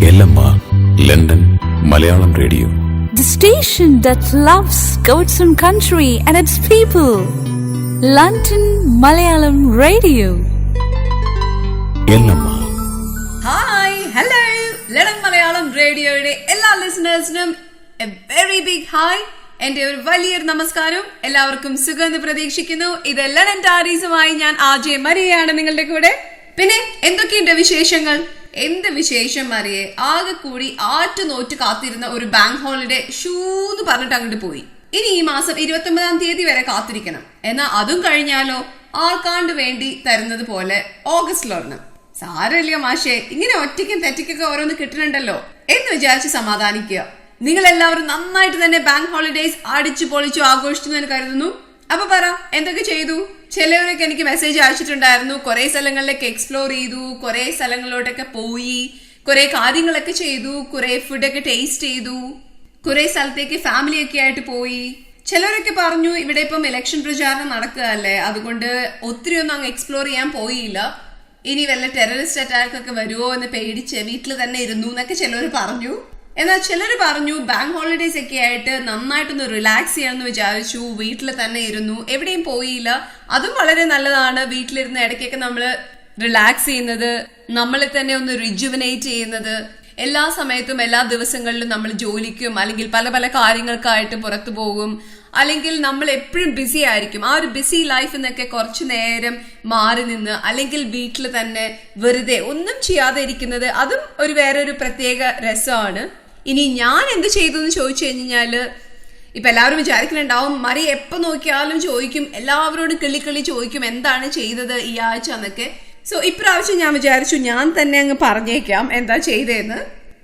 എല്ലമ്മ London Malayalam radio. The station that loves God's own country and its people. London Malayalam Radio. എല്ലമ്മ. Hi hello, London Malayalam റേഡിയോയുടെ എല്ലാ ലിസണേഴ്സിനും a very big hi. എന്റെ ഒരു വലിയൊരു നമസ്കാരം. എല്ലാവർക്കും സുഖമെന്ന് പ്രതീക്ഷിക്കുന്നു. ഇത് ലണ്ടൻ ഡയറീസുമായി ഞാൻ ആജെ മരിയയാണ് നിങ്ങളുടെ കൂടെ. പിന്നെ എന്തൊക്കെയുണ്ട് വിശേഷങ്ങൾ? എന്ത് വിശേഷം മറിയെ? ആകെ കൂടി ആറ്റുനോറ്റ് കാത്തിരുന്ന ഒരു ബാങ്ക് ഹോളിഡേ ഷൂന്ന് പറഞ്ഞിട്ട് അങ്ങോട്ട് പോയി. ഇനി ഈ മാസം 29-ാം തീയതി വരെ കാത്തിരിക്കണം. എന്നാൽ അതും കഴിഞ്ഞാലോ ആൾക്കാണ്ട് വേണ്ടി തരുന്നത് പോലെ ഓഗസ്റ്റിലൊരെണ്ണം. സാരമില്ല മാഷേ, ഇങ്ങനെ ഒറ്റയ്ക്കും തെറ്റയ്ക്കൊക്കെ ഓരോന്ന് കിട്ടുന്നുണ്ടല്ലോ എന്ന് വിചാരിച്ച് സമാധാനിക്കുക. നിങ്ങൾ എല്ലാവരും നന്നായിട്ട് തന്നെ ബാങ്ക് ഹോളിഡേസ് അടിച്ചു പൊളിച്ചു ആഘോഷിച്ചു എന്ന് കരുതുന്നു. അപ്പൊ പറ, എന്തൊക്കെ ചെയ്തു? ചിലവരൊക്കെ എനിക്ക് മെസ്സേജ് അയച്ചിട്ടുണ്ടായിരുന്നു. കുറെ സ്ഥലങ്ങളിലേക്ക് എക്സ്പ്ലോർ ചെയ്തു, കുറെ സ്ഥലങ്ങളിലോട്ടൊക്കെ പോയി, കുറെ കാര്യങ്ങളൊക്കെ ചെയ്തു, കുറെ ഫുഡൊക്കെ ടേസ്റ്റ് ചെയ്തു, കുറെ സ്ഥലത്തേക്ക് ഫാമിലി ഒക്കെ ആയിട്ട് പോയി. ചിലരൊക്കെ പറഞ്ഞു ഇവിടെ ഇപ്പം ഇലക്ഷൻ പ്രചാരണം നടക്കുകയല്ലേ, അതുകൊണ്ട് ഒത്തിരി ഒന്നും അങ്ങ് എക്സ്പ്ലോർ ചെയ്യാൻ പോയില്ല, ഇനി വല്ല ടെററിസ്റ്റ് അറ്റാക്ക് ഒക്കെ വരുമോ എന്ന് പേടിച്ച് വീട്ടിൽ തന്നെ ഇരുന്നു എന്നൊക്കെ ചിലർ പറഞ്ഞു. എന്നാൽ ചിലർ പറഞ്ഞു ബാങ്ക് ഹോളിഡേസ് ഒക്കെ ആയിട്ട് നന്നായിട്ടൊന്ന് റിലാക്സ് ചെയ്യാമെന്ന് വിചാരിച്ചു, വീട്ടിൽ തന്നെ ഇരുന്നു, എവിടെയും പോയില്ല. അതും വളരെ നല്ലതാണ്. വീട്ടിലിരുന്ന് ഇടയ്ക്കൊക്കെ നമ്മൾ റിലാക്സ് ചെയ്യുന്നത്, നമ്മളെ തന്നെ ഒന്ന് റിജുവനേറ്റ് ചെയ്യുന്നത്. എല്ലാ സമയത്തും എല്ലാ ദിവസങ്ങളിലും നമ്മൾ ജോലിക്കും അല്ലെങ്കിൽ പല പല കാര്യങ്ങൾക്കായിട്ട് പുറത്തു പോകും, അല്ലെങ്കിൽ നമ്മൾ എപ്പോഴും ബിസി ആയിരിക്കും. ആ ഒരു ബിസി ലൈഫിൽ നിന്നൊക്കെ കുറച്ചു നേരം മാറി നിന്ന് അല്ലെങ്കിൽ വീട്ടിൽ തന്നെ വെറുതെ ഒന്നും ചെയ്യാതെ ഇരിക്കുന്നത്, അതും ഒരു വേറൊരു പ്രത്യേക രസമാണ്. ഇനി ഞാൻ എന്ത് ചെയ്തു എന്ന് ചോദിച്ചു കഴിഞ്ഞാല്, ഇപ്പൊ എല്ലാവരും വിചാരിക്കുന്നുണ്ടാവും മറി എപ്പോ നോക്കിയാലും ചോദിക്കും, എല്ലാവരോടും കിള്ളി ചോദിക്കും എന്താണ് ചെയ്തത് ഈ ആഴ്ച എന്നൊക്കെ. സോ ഇപ്രാവശ്യം ഞാൻ വിചാരിച്ചു ഞാൻ തന്നെ അങ്ങ് പറഞ്ഞേക്കാം എന്താ ചെയ്തതെന്ന്.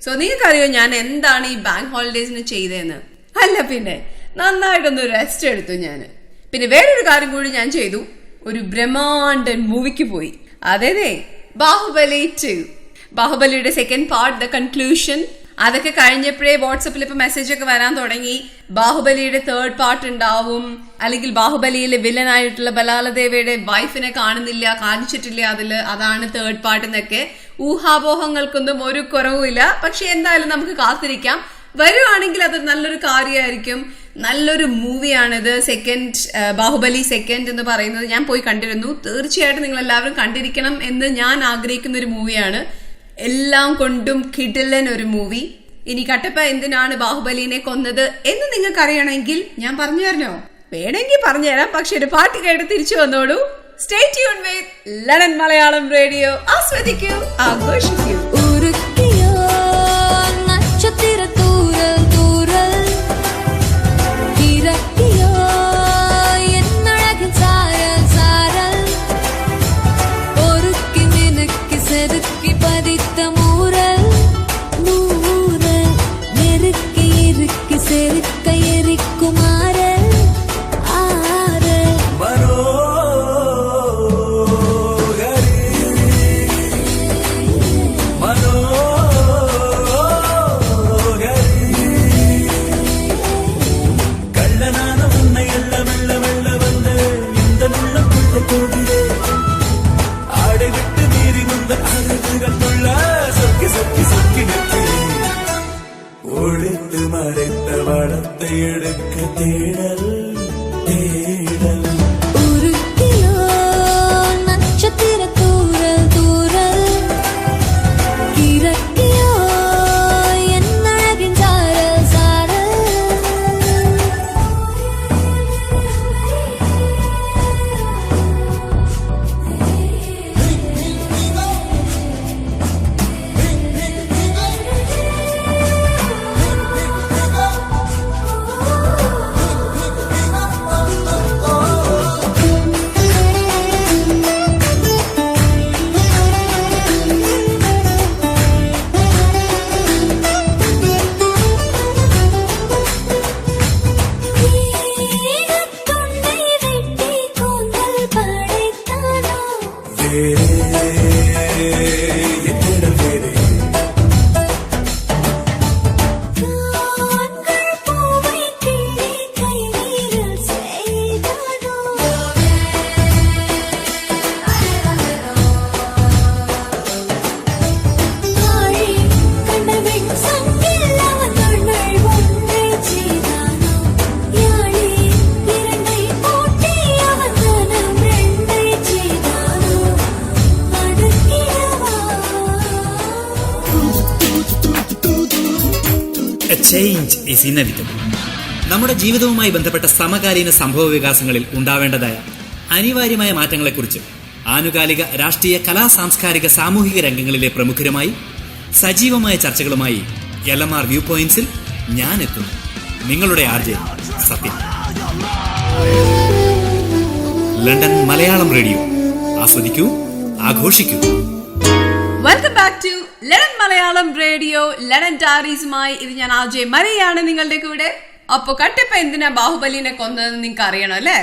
സോ നിങ്ങൾക്കറിയോ ഞാൻ എന്താണ് ഈ ബാങ്ക് ഹോളിഡേസിന് ചെയ്തതെന്ന്? അല്ല പിന്നെ നന്നായിട്ടൊന്ന് റെസ്റ്റ് എടുത്തു ഞാൻ. പിന്നെ വേറൊരു കാര്യം കൂടി ഞാൻ ചെയ്തു, ഒരു ബ്രഹ്മാണ്ഡൻ മൂവിക്ക് പോയി. അതെ, ബാഹുബലി 2, ബാഹുബലിയുടെ സെക്കൻഡ് പാർട്ട്, ദ കൺക്ലൂഷൻ. അതൊക്കെ കഴിഞ്ഞപ്പോഴേ വാട്സപ്പിൽ ഇപ്പൊ മെസ്സേജ് ഒക്കെ വരാൻ തുടങ്ങി, ബാഹുബലിയുടെ 3rd പാർട്ട് ഉണ്ടാവും, അല്ലെങ്കിൽ ബാഹുബലിയിലെ വില്ലനായിട്ടുള്ള ബലാലദേവയുടെ വൈഫിനെ കാണിച്ചിട്ടില്ല അതില്, അതാണ് 3rd പാർട്ട് എന്നൊക്കെ. ഊഹാപോഹങ്ങൾക്കൊന്നും ഒരു കുറവുമില്ല. പക്ഷെ എന്തായാലും നമുക്ക് കാത്തിരിക്കാം. വരുവാണെങ്കിൽ അത് നല്ലൊരു കാര്യമായിരിക്കും. നല്ലൊരു മൂവിയാണിത്. ബാഹുബലി 2 എന്ന് പറയുന്നത് ഞാൻ പോയി കണ്ടിരുന്നു. തീർച്ചയായിട്ടും നിങ്ങൾ എല്ലാവരും കണ്ടിരിക്കണം എന്ന് ഞാൻ ആഗ്രഹിക്കുന്ന ഒരു മൂവിയാണ്. എല്ലാം കൊണ്ടും കിടിലൻ ഒരു മൂവി. ഇനി കട്ടപ്പ എന്തിനാണ് ബാഹുബലിനെ കൊന്നത് എന്ന് നിങ്ങൾക്ക് അറിയണമെങ്കിൽ ഞാൻ പറഞ്ഞു തരണോ? വേണമെങ്കിൽ പറഞ്ഞുതരാം. പക്ഷെ ഒരു പാട്ട് കേട്ട് തിരിച്ചു വന്നോളൂ. സ്റ്റേ ട്യൂൺ വിത്ത് ലണ്ടൻ മലയാളം റേഡിയോ. ആസ്വദിക്കൂ, ആഘോഷിക്കൂ. Change is inevitable. നമ്മുടെ ജീവിതവുമായി ബന്ധപ്പെട്ട സമകാലീന സംഭവ വികാസങ്ങളിൽ ഉണ്ടാവേണ്ടതായ അനിവാര്യമായ മാറ്റങ്ങളെക്കുറിച്ച് ആനുകാലിക രാഷ്ട്രീയ കലാ സാംസ്കാരിക സാമൂഹിക രംഗങ്ങളിലെ പ്രമുഖരുമായി സജീവമായ ചർച്ചകളുമായി LMR വ്യൂ പോയിന്റ്സിൽ ഞാൻ എത്തുന്നു. നിങ്ങളുടെ RJ സത്യം. ലണ്ടൻ മലയാളം റേഡിയോ, ആസ്വദിക്കൂ, ആഘോഷിക്കൂ. Welcome back to London Malayalam radio, London ഡയറീസുമായി. ഇത് ഞാൻ RJ മരിയാണ് നിങ്ങളുടെ കൂടെ. അപ്പൊ കട്ടപ്പ എന്തിനാ ബാഹുബലിനെ കൊന്നതെന്ന് നിങ്ങൾക്ക് അറിയണം അല്ലേ?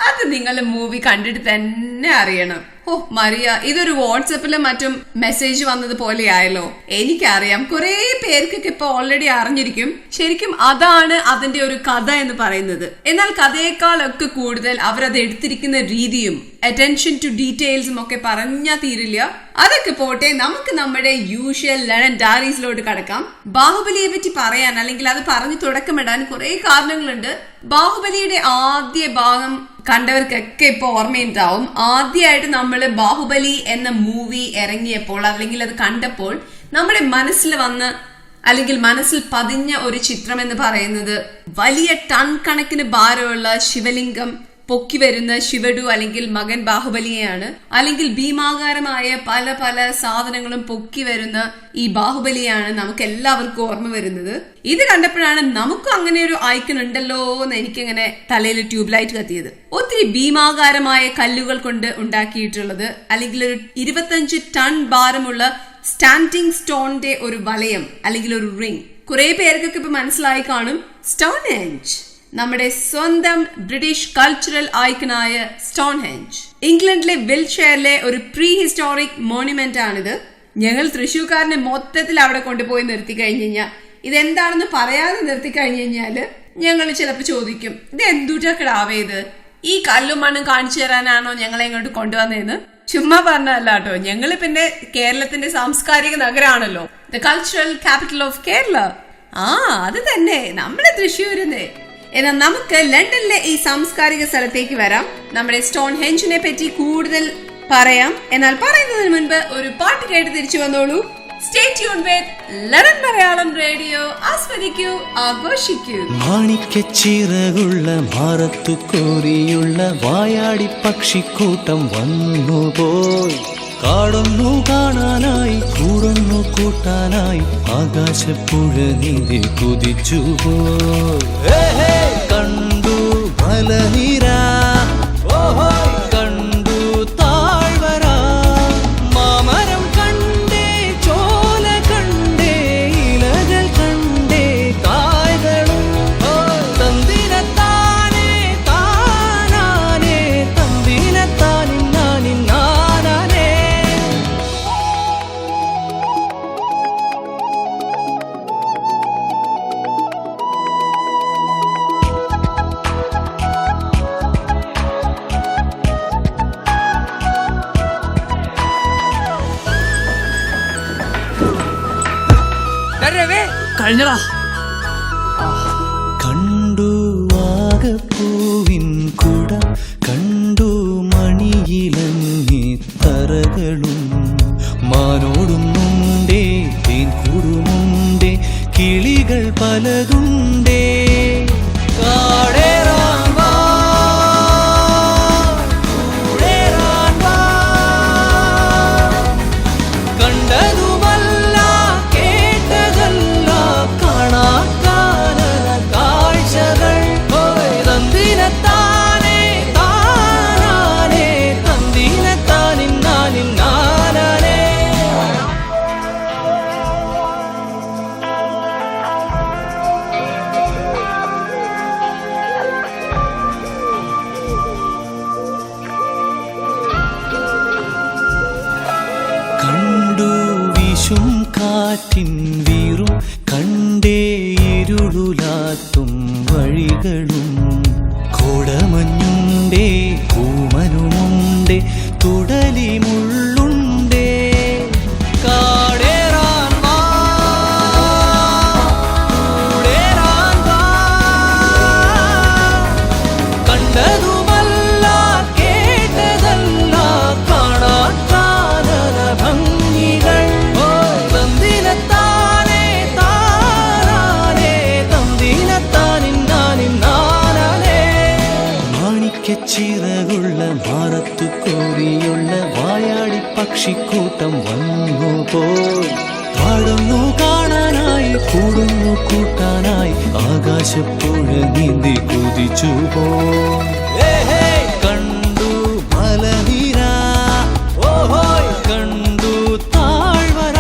അത് നിങ്ങൾ മൂവി കണ്ടിട്ട് തന്നെ അറിയണം. ഓ മരിയ, ഇതൊരു വാട്സപ്പിലും മറ്റും മെസ്സേജ് വന്നത് പോലെ ആയല്ലോ. എനിക്കറിയാം കുറെ പേർക്കൊക്കെ ഇപ്പൊ ഓൾറെഡി അറിഞ്ഞിരിക്കും. ശരിക്കും അതാണ് അതിന്റെ ഒരു കഥ എന്ന് പറയുന്നത്. എന്നാൽ കഥയേക്കാളൊക്കെ കൂടുതൽ അവരത് എടുത്തിരിക്കുന്ന രീതിയും അറ്റൻഷൻ ടു ഡീറ്റെയിൽസും ഒക്കെ പറഞ്ഞാൽ തീരില്ല. അതൊക്കെ പോട്ടെ, നമുക്ക് നമ്മുടെ യൂഷ്വൽ ലണ്ടൻ ഡയറീസിലോട്ട് കടക്കാം. ബാഹുബലിയെ പറ്റി പറയാൻ, അല്ലെങ്കിൽ അത് പറഞ്ഞു തുടക്കമിടാൻ കുറെ കാരണങ്ങളുണ്ട്. ബാഹുബലിയുടെ ആദ്യ ഭാഗം കണ്ടവർക്കൊക്കെ ഇപ്പൊ ഓർമ്മയുണ്ടാവും. ആദ്യമായിട്ട് നമ്മള് ബാഹുബലി എന്ന മൂവി ഇറങ്ങിയപ്പോൾ, അല്ലെങ്കിൽ അത് കണ്ടപ്പോൾ നമ്മുടെ മനസ്സിൽ വന്ന് അല്ലെങ്കിൽ മനസ്സിൽ പതിഞ്ഞ ഒരു ചിത്രം എന്ന് പറയുന്നത് വലിയ ടൺ കണക്കിന് ഭാരമുള്ള ശിവലിംഗം പൊക്കി വരുന്ന ശിവഡു അല്ലെങ്കിൽ മകൻ ബാഹുബലിയെയാണ്. അല്ലെങ്കിൽ ഭീമാകാരമായ പല പല സാധനങ്ങളും പൊക്കി വരുന്ന ഈ ബാഹുബലിയാണ് നമുക്ക് എല്ലാവർക്കും ഓർമ്മ വരുന്നത്. ഇത് കണ്ടപ്പോഴാണ് നമുക്കും അങ്ങനെ ഒരു ഐക്കൺ ഉണ്ടല്ലോ എന്ന് എനിക്കിങ്ങനെ തലയിൽ ട്യൂബ് ലൈറ്റ് കത്തിയത്. ഒത്തിരി ഭീമാകാരമായ കല്ലുകൾ കൊണ്ട് ഉണ്ടാക്കിയിട്ടുള്ളത്, അല്ലെങ്കിൽ ഒരു 25 ടൺ ഭാരമുള്ള സ്റ്റാൻഡിംഗ് സ്റ്റോണിന്റെ ഒരു വലയം അല്ലെങ്കിൽ ഒരു റിംഗ്. കുറെ പേർക്കൊക്കെ ഇപ്പൊ മനസ്സിലായി കാണും, സ്റ്റോൺഹെഞ്ച്, നമ്മുടെ സ്വന്തം ബ്രിട്ടീഷ് കൾച്ചറൽ ഐക്കണായ സ്റ്റോൺഹെഞ്ച്. ഇംഗ്ലണ്ടിലെ വിൽഷെയറിലെ ഒരു പ്രീ ഹിസ്റ്റോറിക് മോണ്യുമെന്റ് ആണിത്. ഞങ്ങൾ തൃശ്ശൂർക്കാരനെ മൊത്തത്തിൽ അവിടെ കൊണ്ടുപോയി നിർത്തി കഴിഞ്ഞു കഴിഞ്ഞാൽ, ഇതെന്താണെന്ന് പറയാതെ നിർത്തി കഴിഞ്ഞു കഴിഞ്ഞാല് ഞങ്ങൾ ചിലപ്പോൾ ചോദിക്കും, ഇത് എന്തുട്ടാക്കടാവേത്, ഈ കല്ലും മണ്ണും കാണിച്ചു തരാനാണോ ഞങ്ങളെ ഇങ്ങോട്ട് കൊണ്ടുവന്നതെന്ന്. ചുമ്മാ പറഞ്ഞല്ല കേട്ടോ, ഞങ്ങള് പിന്നെ കേരളത്തിന്റെ സാംസ്കാരിക നഗരമാണല്ലോ, the cultural capital of Kerala. അത് തന്നെ നമ്മുടെ തൃശ്ശൂരിന്ന്. എന്നാൽ നമുക്ക് ലണ്ടനിലെ ഈ സാംസ്കാരിക സ്ഥലത്തേക്ക് വരാം. നമ്മുടെ സ്റ്റോൺഹെഞ്ചിനെ പറ്റി കൂടുതൽ പറയാം. എന്നാൽ പറയുന്നതിന് മുൻപ് ഒരു പാട്ട് കേട്ട് തിരിച്ചു വന്നോളൂ. സ്റ്റേ ട്യൂൺഡ് വിത്ത് ലണ്ടൻ മലയാളം റേഡിയോ. ആസ്വദിക്കൂ, ആഘോഷിക്കൂ. മാണിക്കച്ചിറകുള്ള ഭാരത്തു കോരിയുള്ള വായാടി പക്ഷിക്കൂട്ടം വന്നുപോയി. കാടൊന്നു കാണാനായി കൂടൊന്നു കൂട്ടാനായി ആകാശപ്പുഴ നീതി കുതിച്ചുപോയി. കണ്ടു മലനിര, കണ്ടു താഴ്വര, മാമരം കണ്ടേ, ചോല കണ്ടേ, ഇലകൾ കണ്ടേ, കായ്കളും തന്തിനത്താനേ താനാനേ, തന്തിനത്താനിന്നാനിന്നാനേ. കഴിഞ്ഞടാ. കണ്ടു വാഗപ്പൂവിൻ കുട, കണ്ടു മണിയിലങ്ങി തറകളും, മാനോടുന്നുണ്ടേ തേൻ കൂടുമുണ്ടേ, കിളികൾ പലതുണ്ടേ. കാടേറാൻ വാ, കൂടേറാൻ വാ, കണ്ടതുമല്ല കേട്ടതല്ല കാണാക്കാനല കാഴ്ചകൾ. തന്തിനത്താനേ താനാനേ, തന്തിനത്താനിന്നാനിന്നാനേ. കണ്ടു വീശും കാറ്റിൻ വീറും, കണ്ടേ ഇരുളുലാത്തും വഴികളും, കോടമഞ്ഞുണ്ടേ കൂമനുമുണ്ടേ, തുടലി മുള്ളുണ്ടേ. കാടേറാൻ വാ, കൂടേറാൻ വാ, കണ്ടതുമല്ല കേട്ടതല്ല കാണാക്കാനല ഭംഗികൾ. തന്തിനത്താനേ താനാനേ, പക്ഷിക്കൂട്ടം വന്നു പോയി പാടുന്നു കാണാനായി കൂടുന്നു കൂട്ടാനായി ആകാശപ്പുഴ നീന്തി കുതിച്ചു പോയി കണ്ടു മലനിര ഓഹോയ് കണ്ടു താഴ്വര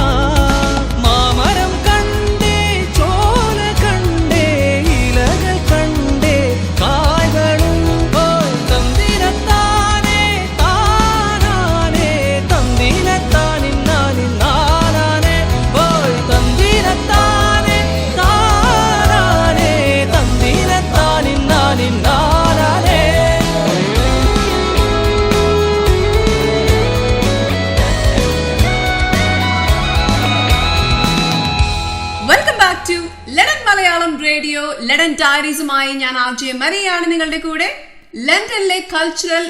മാമരം കണ്ടേ ചോല കണ്ടേ ഇലകൾ കണ്ടേ കായ്കളും പോയി തന്തിരത്താനേ താനാനേ തന്തിരത്താനിന്നാനിന്നാനാനേ പോയി തന്തിരത്താനേ താനാനേ തന്തിരത്താനിന്നാനിന്നാനാനേ. Welcome back to London Malayalam radio. London ഡയറീസുമായി ഞാൻ RJ മരിയാണ് നിങ്ങളുടെ കൂടെ. ലണ്ടനിലെ കൾച്ചറൽ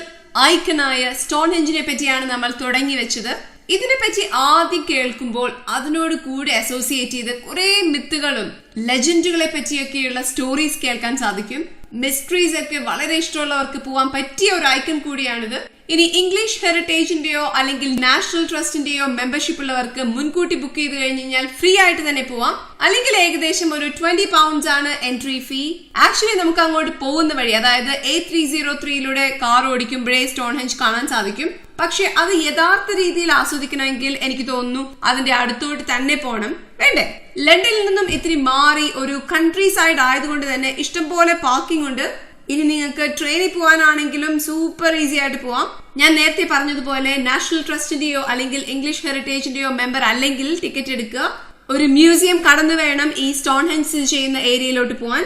ഐക്കണായ സ്റ്റോൺഹെഞ്ചിനെ പറ്റിയാണ് നമ്മൾ തുടങ്ങി വെച്ചത്. ഇതിനെപ്പറ്റി ആദ്യം കേൾക്കുമ്പോൾ അതിനോട് കൂടെ അസോസിയേറ്റ് ചെയ്ത് കുറെ മിത്തുകളും ലെജൻഡുകളെ പറ്റിയൊക്കെയുള്ള സ്റ്റോറീസ് കേൾക്കാൻ സാധിക്കും. മിസ്റ്ററീസ് ഒക്കെ വളരെ ഇഷ്ടമുള്ളവർക്ക് പോവാൻ പറ്റിയ ഒരു ഐക്കൺ കൂടിയാണിത്. ഇനി ഇംഗ്ലീഷ് ഹെറിറ്റേജിന്റെയോ അല്ലെങ്കിൽ നാഷണൽ ട്രസ്റ്റിന്റെയോ മെമ്പർഷിപ്പ് ഉള്ളവർക്ക് മുൻകൂട്ടി ബുക്ക് ചെയ്ത് കഴിഞ്ഞാൽ ഫ്രീ ആയിട്ട് തന്നെ പോവാം. അല്ലെങ്കിൽ ഏകദേശം ഒരു 20 pounds ആണ് എൻട്രി ഫീ. ആക്ച്വലി നമുക്ക് അങ്ങോട്ട് പോകുന്ന വഴി, അതായത് A303 കാർ ഓടിക്കുമ്പോഴേ സ്റ്റോൺഹെഞ്ച് കാണാൻ സാധിക്കും. പക്ഷെ അത് യഥാർത്ഥ രീതിയിൽ ആസ്വദിക്കണമെങ്കിൽ എനിക്ക് തോന്നുന്നു അതിന്റെ അടുത്തോട്ട് തന്നെ പോകണം, വേണ്ടേ? ലണ്ടനിൽ നിന്നും ഇത്തിരി മാറി ഒരു കൺട്രി സൈഡ് ആയതുകൊണ്ട് തന്നെ ഇഷ്ടംപോലെ പാർക്കിംഗ് ഉണ്ട്. ഇനി നിങ്ങൾക്ക് ട്രെയിനിൽ പോകാനാണെങ്കിലും സൂപ്പർ ഈസി ആയിട്ട് പോവാം. ഞാൻ നേരത്തെ പറഞ്ഞതുപോലെ നാഷണൽ ട്രസ്റ്റിന്റെയോ അല്ലെങ്കിൽ ഇംഗ്ലീഷ് ഹെറിറ്റേജിന്റെയോ മെമ്പർ അല്ലെങ്കിൽ ടിക്കറ്റ് എടുക്കുക. ഒരു മ്യൂസിയം കടന്നു വേണം ഈ സ്റ്റോൺഹെഞ്ച് സ്ഥിതി ചെയ്യുന്ന ഏരിയയിലോട്ട് പോവാൻ.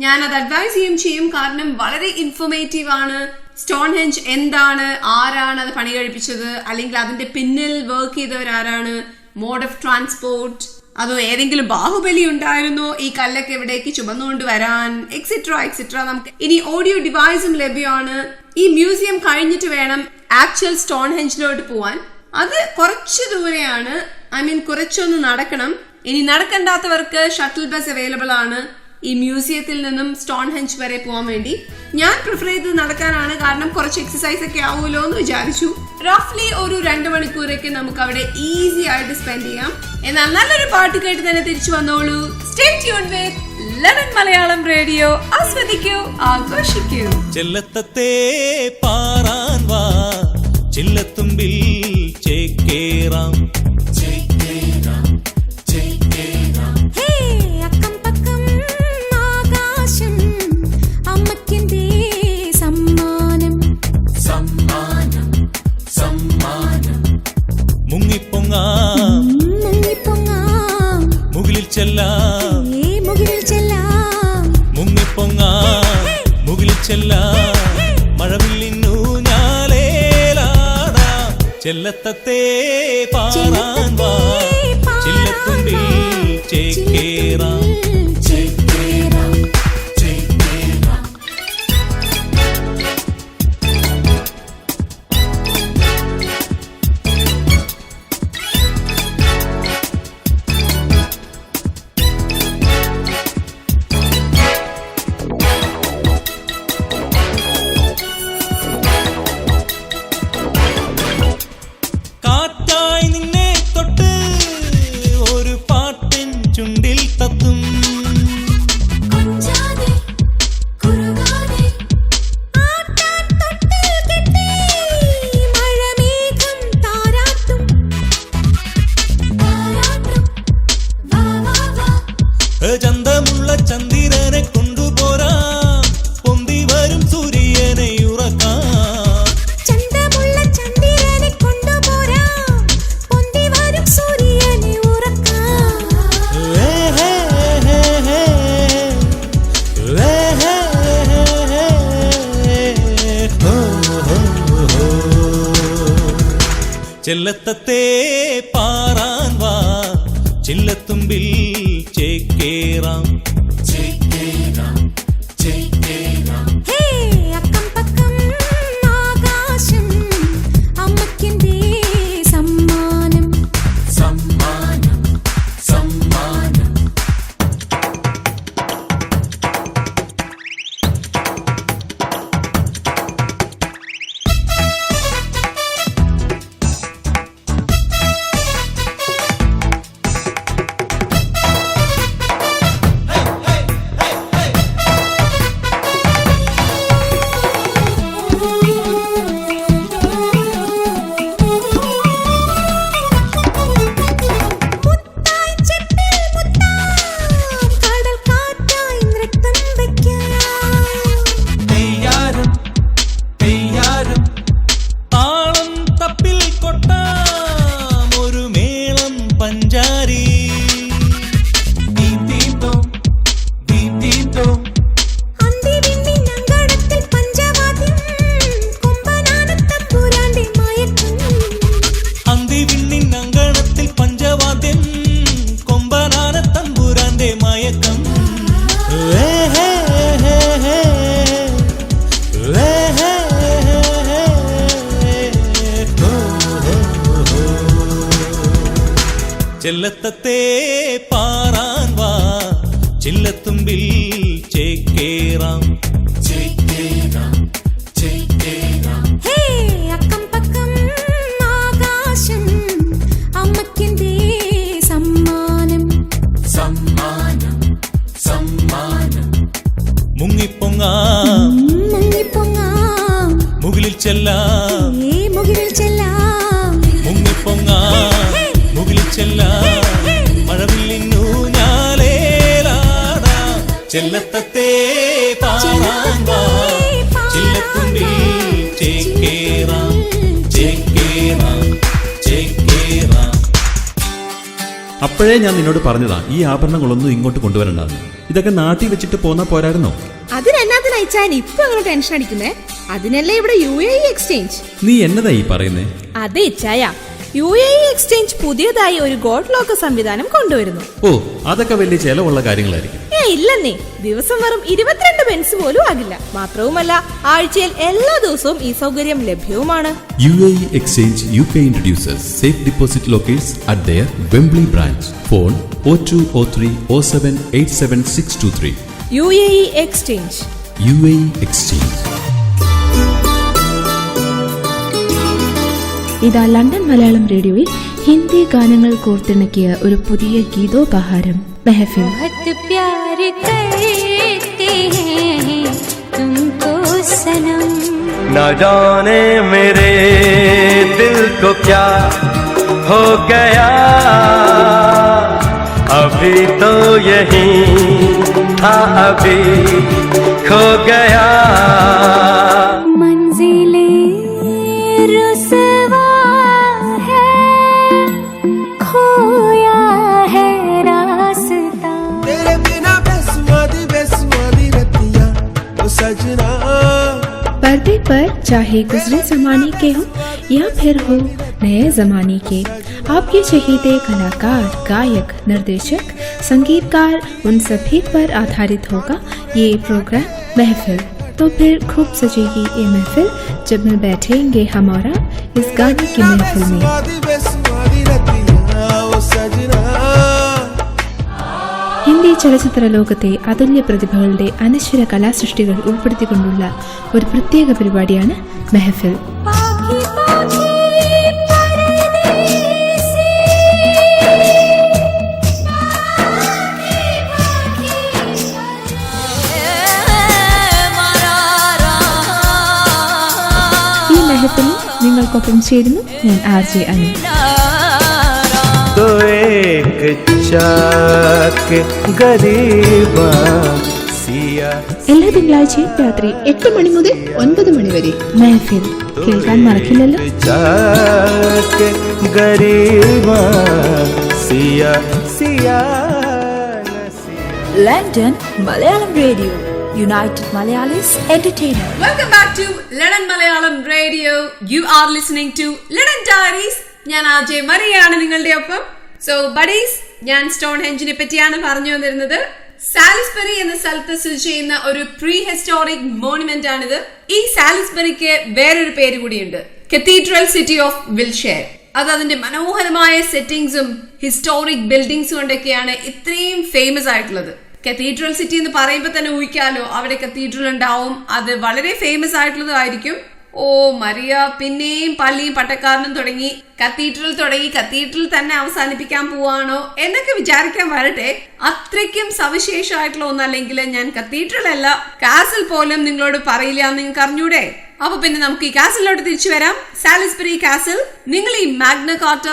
ഞാൻ അത് അഡ്വൈസ് ചെയ്യും, കാരണം വളരെ ഇൻഫോർമേറ്റീവ് ആണ്. സ്റ്റോൺഹെഞ്ച് എന്താണ്, ആരാണ് അത് പണി കഴിപ്പിച്ചത്, അല്ലെങ്കിൽ അതിന്റെ പിന്നിൽ വർക്ക് ചെയ്തവരാരാണ്, മോഡ് ഓഫ് ട്രാൻസ്പോർട്ട്, അതോ ഏതെങ്കിലും ബാഹുബലി ഉണ്ടായിരുന്നോ ഈ കല്ലൊക്കെ എവിടേക്ക് ചുമന്നുകൊണ്ട് വരാൻ, എക്സെട്ര എക്സെട്ര. നമുക്ക് ഇനി ഓഡിയോ ഡിവൈസും ലഭ്യമാണ്. ഈ മ്യൂസിയം കഴിഞ്ഞിട്ട് വേണം ആക്ച്വൽ സ്റ്റോൺഹെഞ്ചിലോട്ട് പോവാൻ. അത് കുറച്ച് ദൂരെയാണ്, കുറച്ചൊന്ന് നടക്കണം. ഇനി നടക്കണ്ടാത്തവർക്ക് ഷട്ടിൽ ബസ് അവൈലബിൾ ആണ് ഈ മ്യൂസിയത്തിൽ നിന്നും സ്റ്റോൺഹെഞ്ച് വരെ പോകാൻ വേണ്ടി. ഞാൻ പ്രിഫർ ചെയ്തത് നടക്കാനാണ്, കാരണം കുറച്ച് എക്സസൈസ് ഒക്കെ ആവുമല്ലോ എന്ന് വിചാരിച്ചു. റഫ്ലി ഒരു 2 മണിക്കൂറൊക്കെ നമുക്ക് അവിടെ ഈസി ആയിട്ട് സ്പെൻഡ് ചെയ്യാം. എന്നാൽ നല്ലൊരു പാട്ട് കേട്ട് തന്നെ തിരിച്ചു വന്നോളൂ. സ്റ്റേ ട്യൂൺ വിത്ത് ലണ്ടൻ മലയാളം റേഡിയോ. ആസ്വദിക്കൂ, ആഘോഷിക്കൂ. ചെല്ലത്തത്തെ പാറാൻ വാ ചില്ലത്തുമ്പിൽ ചേക്കേറാം മുങ്ങിപ്പൊങ്ങാം മുകിലിൽ ചെല്ലാം മുങ്ങിപ്പൊങ്ങാം മുകിലിൽ ചെല്ലാം മഴവില്ലിന്നു ഞാലേലാടാം ചെല്ലത്തത്തെ പാറാൻ വാ ചില്ലത്തുമ്പിൽ ചേക്കേറാം ചന്തമുള്ള ചന്ദ്രനെ കൊണ്ടുപോരാം പൊന്തി വരും സൂര്യനെ ഉറക്കാം ചന്തമുള്ള ചന്ദ്രനെ കൊണ്ടുപോരാം പൊന്തി വരും സൂര്യനെ ഉറക്കാം ചെല്ലത്തത്തെ പാറാൻ വാ ചില്ലത്തുമ്പിൽ ചേക്കേറാം ചെല്ലത്തത്തെ പാറാൻ വാ ചില്ലത്തുമ്പിൽ ചേക്കേറാം. അക്കം പക്കം ആകാശം അമ്മക്കിന്റെ സമ്മാനം. മുങ്ങിപ്പൊങ്ങാം മുങ്ങിപ്പൊങ്ങാം മുകളിൽ ചെല്ലാം. മുകിലിൽ ചെല്ലാം. മുങ്ങിപ്പൊങ്ങാം മുകളിൽ ചെല്ലാം. മഴവില്ലിന്നു ഞാലേലാടാം. ചെല്ലത്തത്തെ പാറാൻ വാ ചില്ലത്തുമ്പിൽ ചേക്കേറാം. ചേക്കേറാം ചേക്കേറാം. അപ്പോഴേ ഞാൻ നിന്നോട് പറഞ്ഞതാ ഈ ആഭരണങ്ങളൊന്നും ഇങ്ങോട്ട് കൊണ്ടുവരണ്ടെന്ന്. ഇതൊക്കെ നാട്ടിൽ വെച്ചിട്ട് പോന്നാ പോരായിരുന്നോ? അതിനെന്നാത്തിനയച്ചാൻ ഇപ്പൊ അങ്ങനെ ടെൻഷൻ അടിക്കുന്നേ? അതിനല്ലേ ഇവിടെ UAE എക്സ്ചേഞ്ച്. നീ എന്നതാ ഈ പറയുന്നേ? അതെ ഇച്ചായ, UAE എക്സ്ചേഞ്ച് പുതിയതായി ഒരു ഗോൾഡ് ലോക്കർ സംവിധാനം കൊണ്ടുവരുന്നു. ഓ, അതൊക്കെ വലിയ ചെലവുള്ള കാര്യങ്ങളായിരിക്കും. ഇല്ലെന്നേ, ദിവസം വെറും 22 പെൻസ് പോലും ആകില്ല. മാത്രവുമല്ല ആഴ്ചയിൽ എല്ലാ ദിവസവും ഈ സൗകര്യം ലഭ്യവുമാണ്. UAE Exchange UK introduces safe deposit lockers at their Wembley branch. Phone 0203 07 87623. UAE exchange. UAE Exchange. ഇതാ ലണ്ടൻ മലയാളം റേഡിയോയിൽ ഹിന്ദി ഗാനങ്ങൾ കോർത്തിണക്കിയ ഒരു പുതിയ ഗീതോപഹാരം മെഹഫിൽ. न जाने मेरे दिल को क्या हो गया, अभी तो यही था अभी खो गया. मंजिले रुसवा है, खोया है रास्ता. तेरे बिना बेसुआदी रतियां ओ सजना. पर्दे पर चाहे गुजरे जमाने के हो या फिर हो नए जमाने के, आपके चहेते कलाकार, गायक, निर्देशक, संगीतकार, उन सभी पर आधारित होगा ये प्रोग्राम महफिल. तो फिर खूब सजेगी ये महफिल जब मैं बैठेंगे हमारा इस गाने की महफिल में. बेसुआदी रतियां ओ सजना. ഹിന്ദി ചലച്ചിത്ര ലോകത്തെ അതുല്യ പ്രതിഭകളുടെ അനശ്വര കലാസൃഷ്ടികൾ ഉൾപ്പെടുത്തിക്കൊണ്ടുള്ള ഒരു പ്രത്യേക പരിപാടിയാണ് മെഹഫിൽ. ഈ മെഹഫിലിൽ നിങ്ങൾക്കൊപ്പം ചേരുന്നു ഞാൻ RJ അനു. तो एक चाक गरीबा सिया. എല്ലാ തിങ്കളാഴ്ചയും രാത്രി 8 മണി മുതൽ 9 മണി വരെ മെഹഫിൽ കേൾക്കാൻ മറക്കില്ലല്ലോ. चाक गरीबा सिया सिया. London Malayalam radio, united Malayalees entertainer. Welcome back to London Malayalam radio. You are listening to London diaries. ഞാൻ RJ മറിയാണ് നിങ്ങളുടെ ഒപ്പം. സോ ബഡീസ്, ഞാൻ സ്റ്റോൺ ഹെഞ്ചിനെ പറ്റിയാണ് പറഞ്ഞു വന്നിരുന്നത്. സാലിസ്ബറി എന്ന സ്ഥലത്ത് സ്ഥിതി ചെയ്യുന്ന ഒരു പ്രീ ഹിസ്റ്റോറിക് മോണുമെന്റ് ആണിത്. ഈ സാലിസ്ബറിക്ക് വേറൊരു പേര് കൂടിയുണ്ട്, കത്തീഡ്രൽ സിറ്റി ഓഫ് വിൽഷെയർ. അത് അതിന്റെ മനോഹരമായ സെറ്റിംഗ്സും ഹിസ്റ്റോറിക് ബിൽഡിംഗ്സും കൊണ്ടൊക്കെയാണ് ഇത്രയും ഫേമസ് ആയിട്ടുള്ളത്. കത്തീഡ്രൽ സിറ്റി എന്ന് പറയുമ്പോൾ തന്നെ ഊഹിക്കാലോ, അവിടെ കത്തീഡ്രൽ ഉണ്ടാവും, അത് വളരെ ഫേമസ് ആയിട്ടുള്ളതായിരിക്കും. ഓ മറിയ, പിന്നെയും പള്ളിയും പട്ടക്കാരനും തുടങ്ങി കത്തീഡ്രൽ തന്നെ അവസാനിപ്പിക്കാൻ പോവാണോ എന്നൊക്കെ വിചാരിക്കാൻ വരട്ടെ. അത്രയ്ക്കും സവിശേഷമായിട്ടുള്ള ഒന്നല്ലെങ്കിൽ ഞാൻ കത്തീഡ്രൽ അല്ല, കാസിൽ പോലും നിങ്ങളോട് പറയില്ല എന്ന് നിങ്ങൾക്ക് അറിഞ്ഞൂടെ? അപ്പൊ പിന്നെ നമുക്ക് ഈ കാസിലോട്ട് തിരിച്ചു വരാം. Salisbury castle. നിങ്ങൾ ഈ മാഗ്ന കാർട്ട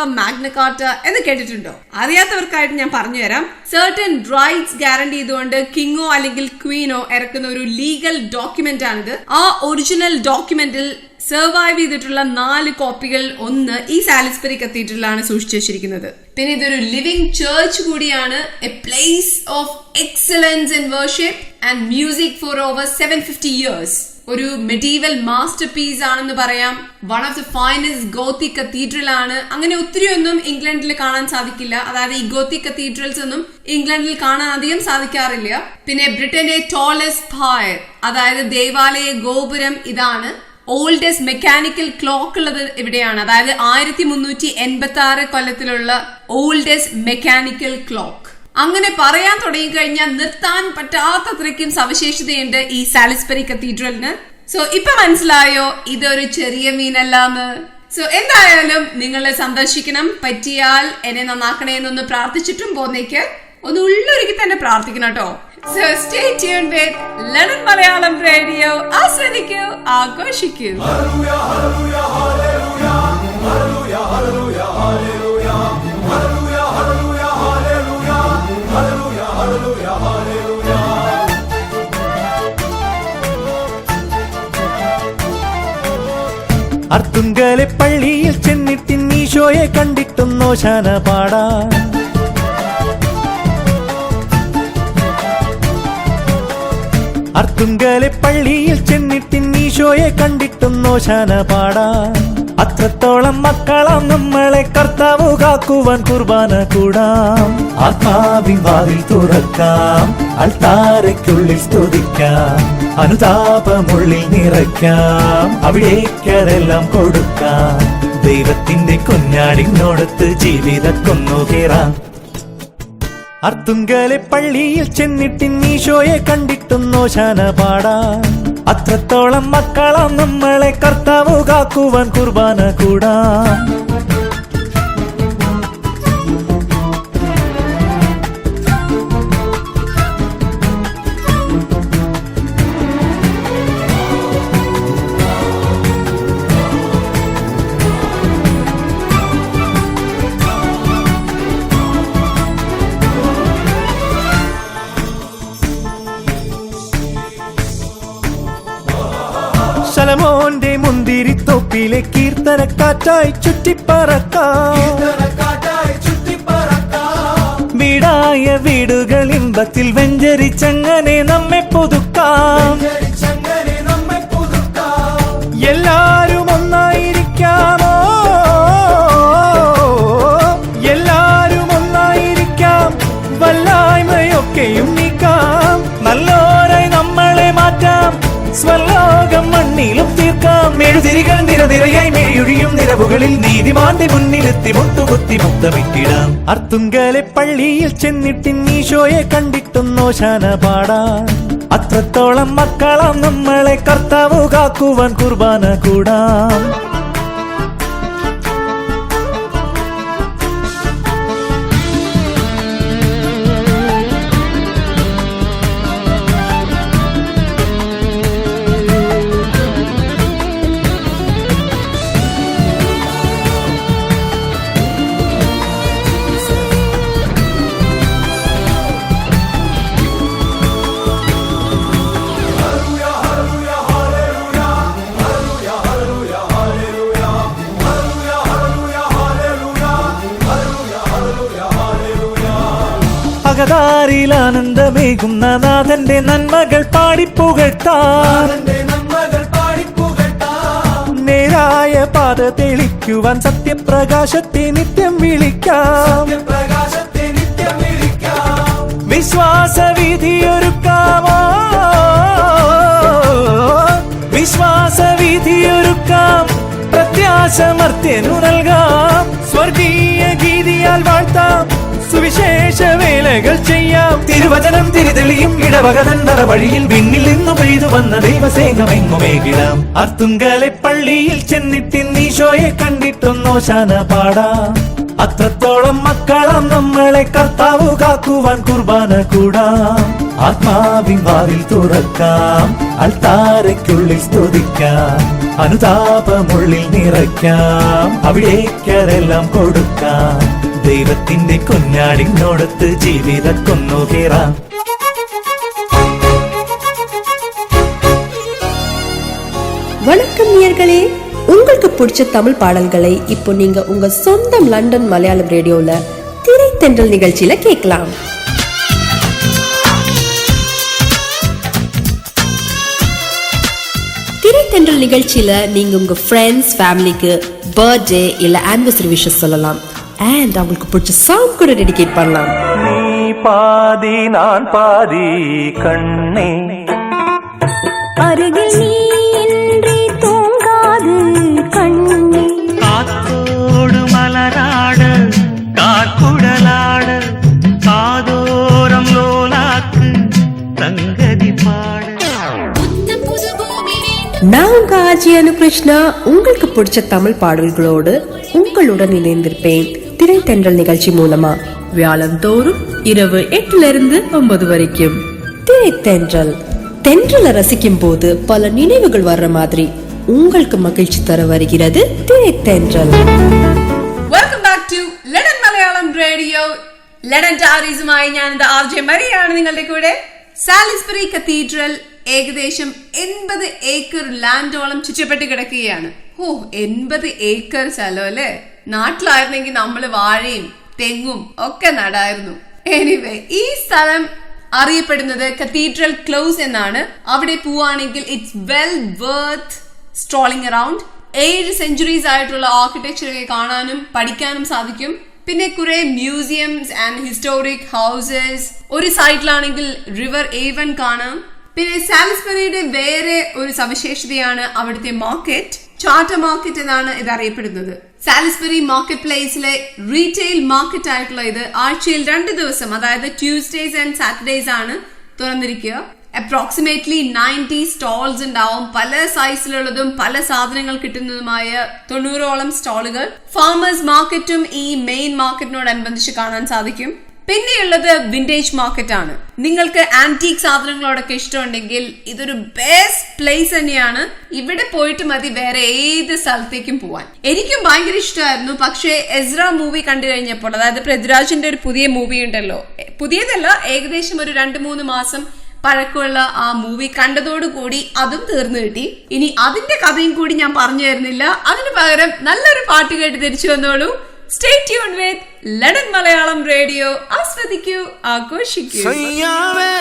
എന്ന് കേട്ടിട്ടുണ്ടോ? അറിയാത്തവർക്കായിട്ട് ഞാൻ പറഞ്ഞു തരാം. സർട്ടൻ റൈറ്റ്സ് ഗ്യാരണ്ടി ചെയ്തുകൊണ്ട് കിങ്ങോ അല്ലെങ്കിൽ ക്വീനോ ഇറക്കുന്ന ഒരു ലീഗൽ ഡോക്യുമെന്റ് ആണിത്. ആ ഒറിജിനൽ ഡോക്യുമെന്റിൽ സർവൈവ് ചെയ്തിട്ടുള്ള 4 കോപ്പികൾ ഒന്ന് ഈ സാലിസ്ബറി കത്തീഡ്രലാണ് സൂക്ഷിച്ചു വെച്ചിരിക്കുന്നത്. പിന്നെ ഇതൊരു ലിവിംഗ് ചർച്ച് കൂടിയാണ്. A place of excellence in worship and music four over 750 years. ഒരു മെഡീവൽ മാസ്റ്റർ പീസ് ആണെന്ന് പറയാം. One of the finest Gothic cathedral ആണ്. അങ്ങനെ ഒത്തിരി ഒന്നും ഇംഗ്ലണ്ടിൽ കാണാൻ സാധിക്കില്ല. അതായത് ഈ ഗോത്തിക് കത്തീഡ്രൽസ് ഒന്നും ഇംഗ്ലണ്ടിൽ കാണാൻ അധികം സാധിക്കാറില്ല. പിന്നെ ബ്രിട്ടന്റെ ടോളസ്റ്റ് സ്പയർ, അതായത് ദേവാലയ ഗോപുരം ഇതാണ്. ഓൾഡസ്റ്റ് മെക്കാനിക്കൽ ക്ലോക്ക് ഉള്ളത് ഇവിടെയാണ്. അതായത് 1386 കൊല്ലത്തിലുള്ള ഓൾഡസ്റ്റ് മെക്കാനിക്കൽ ക്ലോക്ക്. അങ്ങനെ പറയാൻ തുടങ്ങിക്കഴിഞ്ഞാൽ നിർത്താൻ പറ്റാത്തത്രയ്ക്കും സവിശേഷതയുണ്ട് ഈ സാലിസ്ബറി കത്തീഡ്രലിന്. സോ ഇപ്പൊ മനസ്സിലായോ ഇതൊരു ചെറിയ മീനല്ലാന്ന്. സോ എന്തായാലും നിങ്ങൾ സന്ദർശിക്കണം. പറ്റിയാൽ എന്നെ നന്നാക്കണേ എന്നൊന്ന് പ്രാർത്ഥിച്ചിട്ടും പോന്നേക്ക്. ഒന്ന് ഉള്ളൊരുക്കി തന്നെ പ്രാർത്ഥിക്കണം കേട്ടോ. സോ സ്റ്റേ ട്യൂൺഡ് വിത്ത് ലണ്ടൻ മലയാളം റേഡിയോ. ആസ്വദിക്കൂ, ആഘോഷിക്കൂ. അർത്തുങ്കലെ പള്ളിയിൽ ചെന്നിട്ട് ഈശോയെ കണ്ടിട്ടും നോശാന പാടാ. അർത്തുങ്കലെ പള്ളിയിൽ ചെന്നിട്ട് ഈശോയെ കണ്ടിട്ടും നോശാന പാടാ. അത്രത്തോളം മക്കളാം നമ്മളെ കർത്താവ് കാക്കുവാൻ കുർബാന കൂടാം. ആത്മാവിൻ വാതിൽ തുറക്കാം, അൾത്താരയ്ക്കുള്ളിൽ സ്തുതിക്കാം, അനുതാപമുള്ളിൽ നിറയ്ക്കാം, അവിടേക്കതെല്ലാം കൊടുക്കാം. ദൈവത്തിന്റെ കുഞ്ഞാടിനോടത്ത് ജീവിതക്കൊന്നു കേറാം. അർത്തുങ്കലെ പള്ളിയിൽ ചെന്നിട്ട് ഈശോയെ കണ്ടിട്ടും നോശാന പാടാ. അത്രത്തോളം മക്കളാം നമ്മളെ കർത്താവ് കാക്കുവാൻ കുർബാന കൂടാം. ശലോമോന്റെ മുന്തിരിത്തോപ്പിലെ കീർത്തനക്കാറ്റായി ചുറ്റിപ്പറക്കാം. വീടായ വീടുകൾ ഇമ്പത്തിൽ വെഞ്ചരിച്ചങ്ങനെ നമ്മെ പുതുക്കാം. എല്ലാരും ഒന്നായിരിക്കാമോ, എല്ലാരും ഒന്നായിരിക്കാം, വല്ലായ്മയൊക്കെയും നീക്കാം, നല്ലോരായി നമ്മളെ മാറ്റാം, സ്വർലോകം മണ്ണിലും തീർക്കാം. മെഴുതിരികൾ നിരനിരയായി മെഴിയൊഴിയും നിരവുകളിൽ നീതിമാന്റെ മുന്നിലെത്തി മുട്ടുകുത്തി മുത്തമിട്ടിടാം. അർത്തുങ്കലെ പള്ളിയിൽ ചെന്നിട്ട് ഈശോയെ കണ്ടിട്ടും നോശാന പാടാ. അത്രത്തോളം മക്കളാം നമ്മളെ കർത്താവ് കാക്കുവാൻ കുർബാന കൂടാം. അകതാരിൽ ആനന്ദമേകുന്ന നാഥന്റെ നന്മകൾ പാടിപ്പുകഴ്ത്താം. നേരായ പാത തെളിക്കുവാൻ സത്യപ്രകാശത്തെ നിത്യം വിളിക്കാം. വിശ്വാസവിധിയൊരുക്കാമോ, വിശ്വാസവിധിയൊരുക്കാം, പ്രത്യാശമർത്യനു നൽകാം. സ്വർഗീയ ഗീതിയാൽ വാഴ്ത്താം, സുവിശേഷ വേലകൾ ചെയ്യാം. തിരുവചനം തിരിതെളിയും ഇടവകതന്തറ വഴിയിൽ വിണ്ണിൽ നിന്നു പെയ്തു വന്ന ദൈവസേനമെങ്ങുമേകിടാം. അർത്തുങ്കലെ പള്ളിയിൽ ചെന്നിട്ട് ഈശോയെ കണ്ടിട്ടും നോശാന പാടാം. അത്രത്തോളം മക്കളാം നമ്മളെ കർത്താവ് കാക്കുവാൻ കുർബാന കൂടാം. ആത്മാവിൻ വാതിൽ തുറക്കാം, അൾത്താരയ്ക്കുള്ളിൽ സ്തുതിക്കാം, അനുതാപമുള്ളിൽ നിറയ്ക്കാം, അവിടേക്കതെല്ലാം കൊടുക്കാം. ദൈവത്തിന്റെ കുഞ്ഞാടിനോടത്ത് ജീവിതക്കൊന്നു കേറാം. வணக்கம் நேயர்களே, உங்களுக்கு பிடிச்ச தமிழ் பாடல்களை இப்போ நீங்க உங்க சொந்த லண்டன் மலையாளம் ரேடியோல திரைத்தென்றல் நிகழ்ச்சியில கேட்கலாம். திரைத்தென்றல் நிகழ்ச்சியில நீங்க உங்க ஃப்ரெண்ட்ஸ் ஃபேமிலிக்கு பர்த்டே இல்ல ஆனிவர்சரி விஷஸ் சொல்லலாம். and அவங்களுக்கு பிடிச்ச சாங் கூட டெடிகேட் பண்ணலாம். நீ பாதி நான் பாதி கண்ணே, அருகில் நீ இன்றி தூங்க ஆர்ஜி அனுகிருஷ்ணா உங்களுக்கு பிடிச்ச தமிழ் பாடல்களோடு உங்களுடன் இணைந்திருப்பேன் திரைத்தென்றல் நிகழ்ச்சி மூலமா வியாழந்தோறும் இரவு 8 வரைக்கும். திரைத்தென்றல் தென்றலை ரசிக்கும் போது பல நினைவுகள் வர்ற மாதிரி உங்களுக்கு மகிழ்ச்சி தர வருகிறது திரைத்தென்றல். Welcome back to London Malayalam radio. London ഡയറീസുമായി ഞാൻ RJ മരിയാണ് നിങ്ങളുടെ കൂടെ. സാലിസ്ബറി കത്തീഡ്രൽ ഏകദേശം 80 ഏക്കർ ലാൻഡോളം ചുറ്റപ്പെട്ട് കിടക്കുകയാണ്. 80 ഏക്കർ സ്ഥലം അല്ലേ? നാട്ടിലായിരുന്നെങ്കിൽ നമ്മള് വാഴയും തെങ്ങും ഒക്കെ നടായിരുന്നു. എനിവേ, ഈ സ്ഥലം അറിയപ്പെടുന്നത് കത്തീഡ്രൽ ക്ലോസ് എന്നാണ്. അവിടെ പോവാണെങ്കിൽ it's well worth strolling around. 7 centuries ആയിട്ടുള്ള ആർക്കിടെക്ചറൊക്കെ കാണാനും പഠിക്കാനും സാധിക്കും. പിന്നെ കുറെ മ്യൂസിയംസ് ആൻഡ് ഹിസ്റ്റോറിക് ഹൗസസ്. ഒരു സൈഡിലാണെങ്കിൽ റിവർ ഏവൻ കാണാം. പിന്നെ സാലിസ്ബറിയുടെ വേറെ ഒരു സവിശേഷതയാണ് അവിടുത്തെ മാർക്കറ്റ്. ചാർട്ടർ മാർക്കറ്റ് എന്നാണ് ഇത് അറിയപ്പെടുന്നത്. സാലിസ്ബറി മാർക്കറ്റ് പ്ലേസിലെ റീറ്റെയിൽ മാർക്കറ്റ് ആയിട്ടുള്ള ഇത് ആഴ്ചയിൽ 2 ദിവസം, അതായത് ട്യൂസ്ഡേസ് ആൻഡ് സാറ്റർഡേസ് ആണ് തുറന്നിരിക്കുക. അപ്രോക്സിമേറ്റ്ലി 90 സ്റ്റോൾസ് ഉണ്ടാവും. പല സൈസിലുള്ളതും പല സാധനങ്ങൾ കിട്ടുന്നതുമായ 90ഓളം സ്റ്റോളുകൾ. ഫാമേഴ്സ് മാർക്കറ്റും ഈ മെയിൻ മാർക്കറ്റിനോടനുബന്ധിച്ച് കാണാൻ സാധിക്കും. പിന്നെയുള്ളത് വിന്റേജ് മാർക്കറ്റ് ആണ്. നിങ്ങൾക്ക് ആന്റീക് സാധനങ്ങളോടൊക്കെ ഇഷ്ടമുണ്ടെങ്കിൽ ഇതൊരു ബെസ്റ്റ് പ്ലേസ് തന്നെയാണ്. ഇവിടെ പോയിട്ട് മതി വേറെ ഏത് സ്ഥലത്തേക്കും പോവാൻ. എനിക്കും ഭയങ്കര ഇഷ്ടമായിരുന്നു. പക്ഷേ എസ്ര മൂവി കണ്ടു കഴിഞ്ഞപ്പോൾ, അതായത് പൃഥ്വിരാജിന്റെ ഒരു പുതിയ മൂവി ഉണ്ടല്ലോ, പുതിയതല്ല, ഏകദേശം ഒരു 2-3 മാസം പഴക്കമുള്ള ആ മൂവി കണ്ടതോടുകൂടി അതും തീർന്നു കിട്ടി. ഇനി അതിന്റെ കഥയും കൂടി ഞാൻ പറഞ്ഞു തരുന്നില്ല. അതിനു പകരം നല്ലൊരു പാട്ട് കേട്ട് തിരിച്ചു വന്നോളൂ. Stay tuned with London Malayalam radio. ആസ്വദിക്കൂ, ആഘോഷിക്കൂ. സയ്യാവേ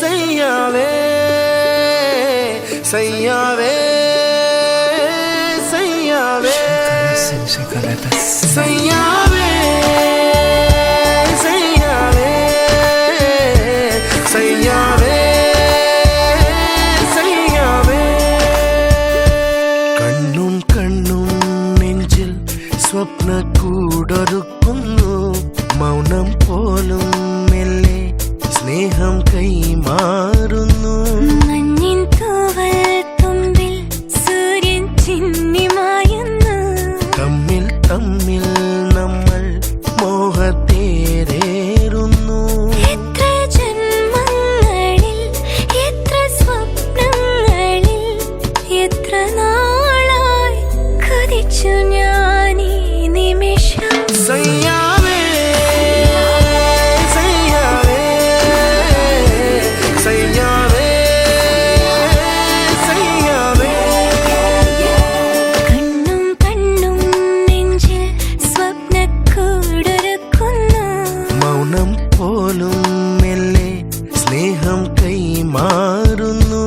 സയ്യാവേ സയ്യാവേ സയ്യാവേ സയ്യാവേ സയ്യാവേ സയ്യാവേ സയ്യാവേ. കണ്ണും കണ്ണും നെഞ്ചിൽ സ്വപ്ന കൂടൊരുക്കുന്നു. മൗനം പോലും മെല്ലെ സ്നേഹം കൈമാറുന്നു. മഞ്ഞിൻ തൂവൽ തുമ്പിൽ സൂര്യൻ ചിന്നിമായുന്നു. തമ്മിൽ തമ്മിൽ നമ്മൾ മോഹത്തേരേറുന്നു. എത്ര ജന്മങ്ങളിൽ എത്ര സ്വപ്നങ്ങളിൽ എത്ര നാളായി കൊതിച്ചു ഞാൻ ഈ നിമിഷം. സയ്യാവേ സയ്യാവേ സയ്യാവേ സയ്യാവേ. കണ്ണും കണ്ണും നെഞ്ചിൽ സ്വപ്നക്കൂടൊരുക്കുന്നു. മൗനം പോലും മെല്ലെ സ്നേഹം കൈമാറുന്നു.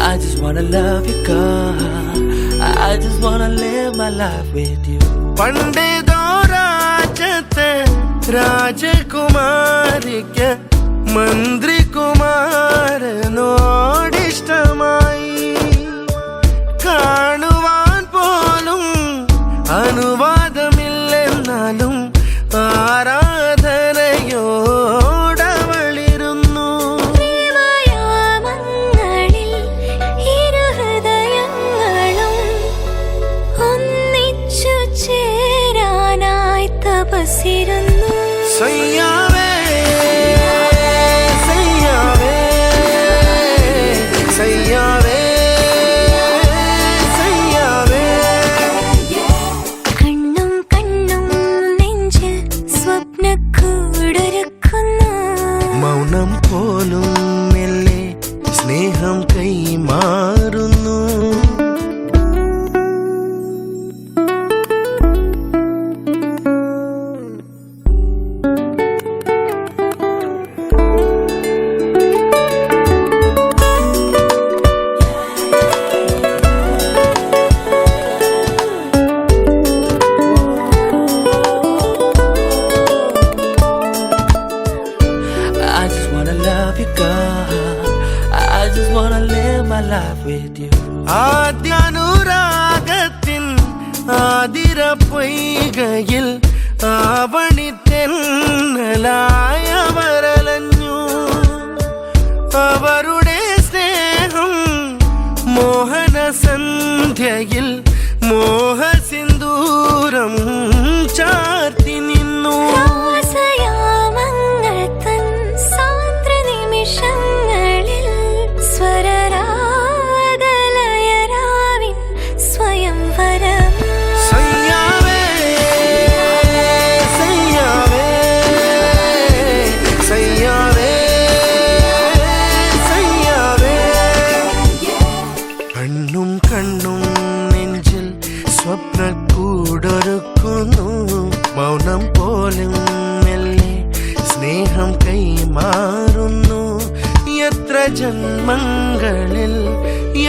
I just wanna love you, girl. I just wanna live my life with you. പണ്ടേതോ രാജ്യത്തെ രാജകുമാരിക്ക് മന്ത്രികുമാരനോടിഷ്ടമായി. കാണുവാൻ പോലും അനുവാദമില്ലെന്നാലും ആരാധനയോടവളിരുന്നു. പ്രേമയാമങ്ങളിൽ ഇരു ഹൃദയങ്ങളും ഒന്നിച്ചു ചേരാനായി തപസ്സിരുന്നു. സയ്യാവേ സയ്യാവേ സയ്യാവേ സയ്യാവേ. കണ്ണും കണ്ണും നെഞ്ചിൽ സ്വപ്നക്കൂടൊരുക്കുന്നു. മൗനം പോലും മെല്ലെ സ്നേഹം കൈമാറുന്നു. love with you. ആദ്യാനുരാഗത്തിൻ ആതിര പൊയ്കയിൽ ആവണി തെന്നലായ വരലഞ്ഞു. അവരുടെ സ്നേഹം മോഹന സന്ധ്യയിൽ മോഹസിന്ദൂരം ചാർത്തി നിന്നു. മൗനം പോലും മെല്ലെ സ്നേഹം കൈമാറുന്നു. എത്ര ജന്മങ്ങളിൽ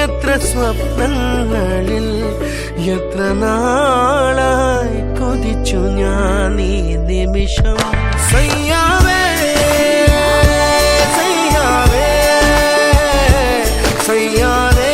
എത്ര സ്വപ്നങ്ങളിൽ എത്ര നാളായി കൊതിച്ചു ഞാൻ ഈ നിമിഷം. സയ്യാവേ സയ്യാവേ സയ്യാവേ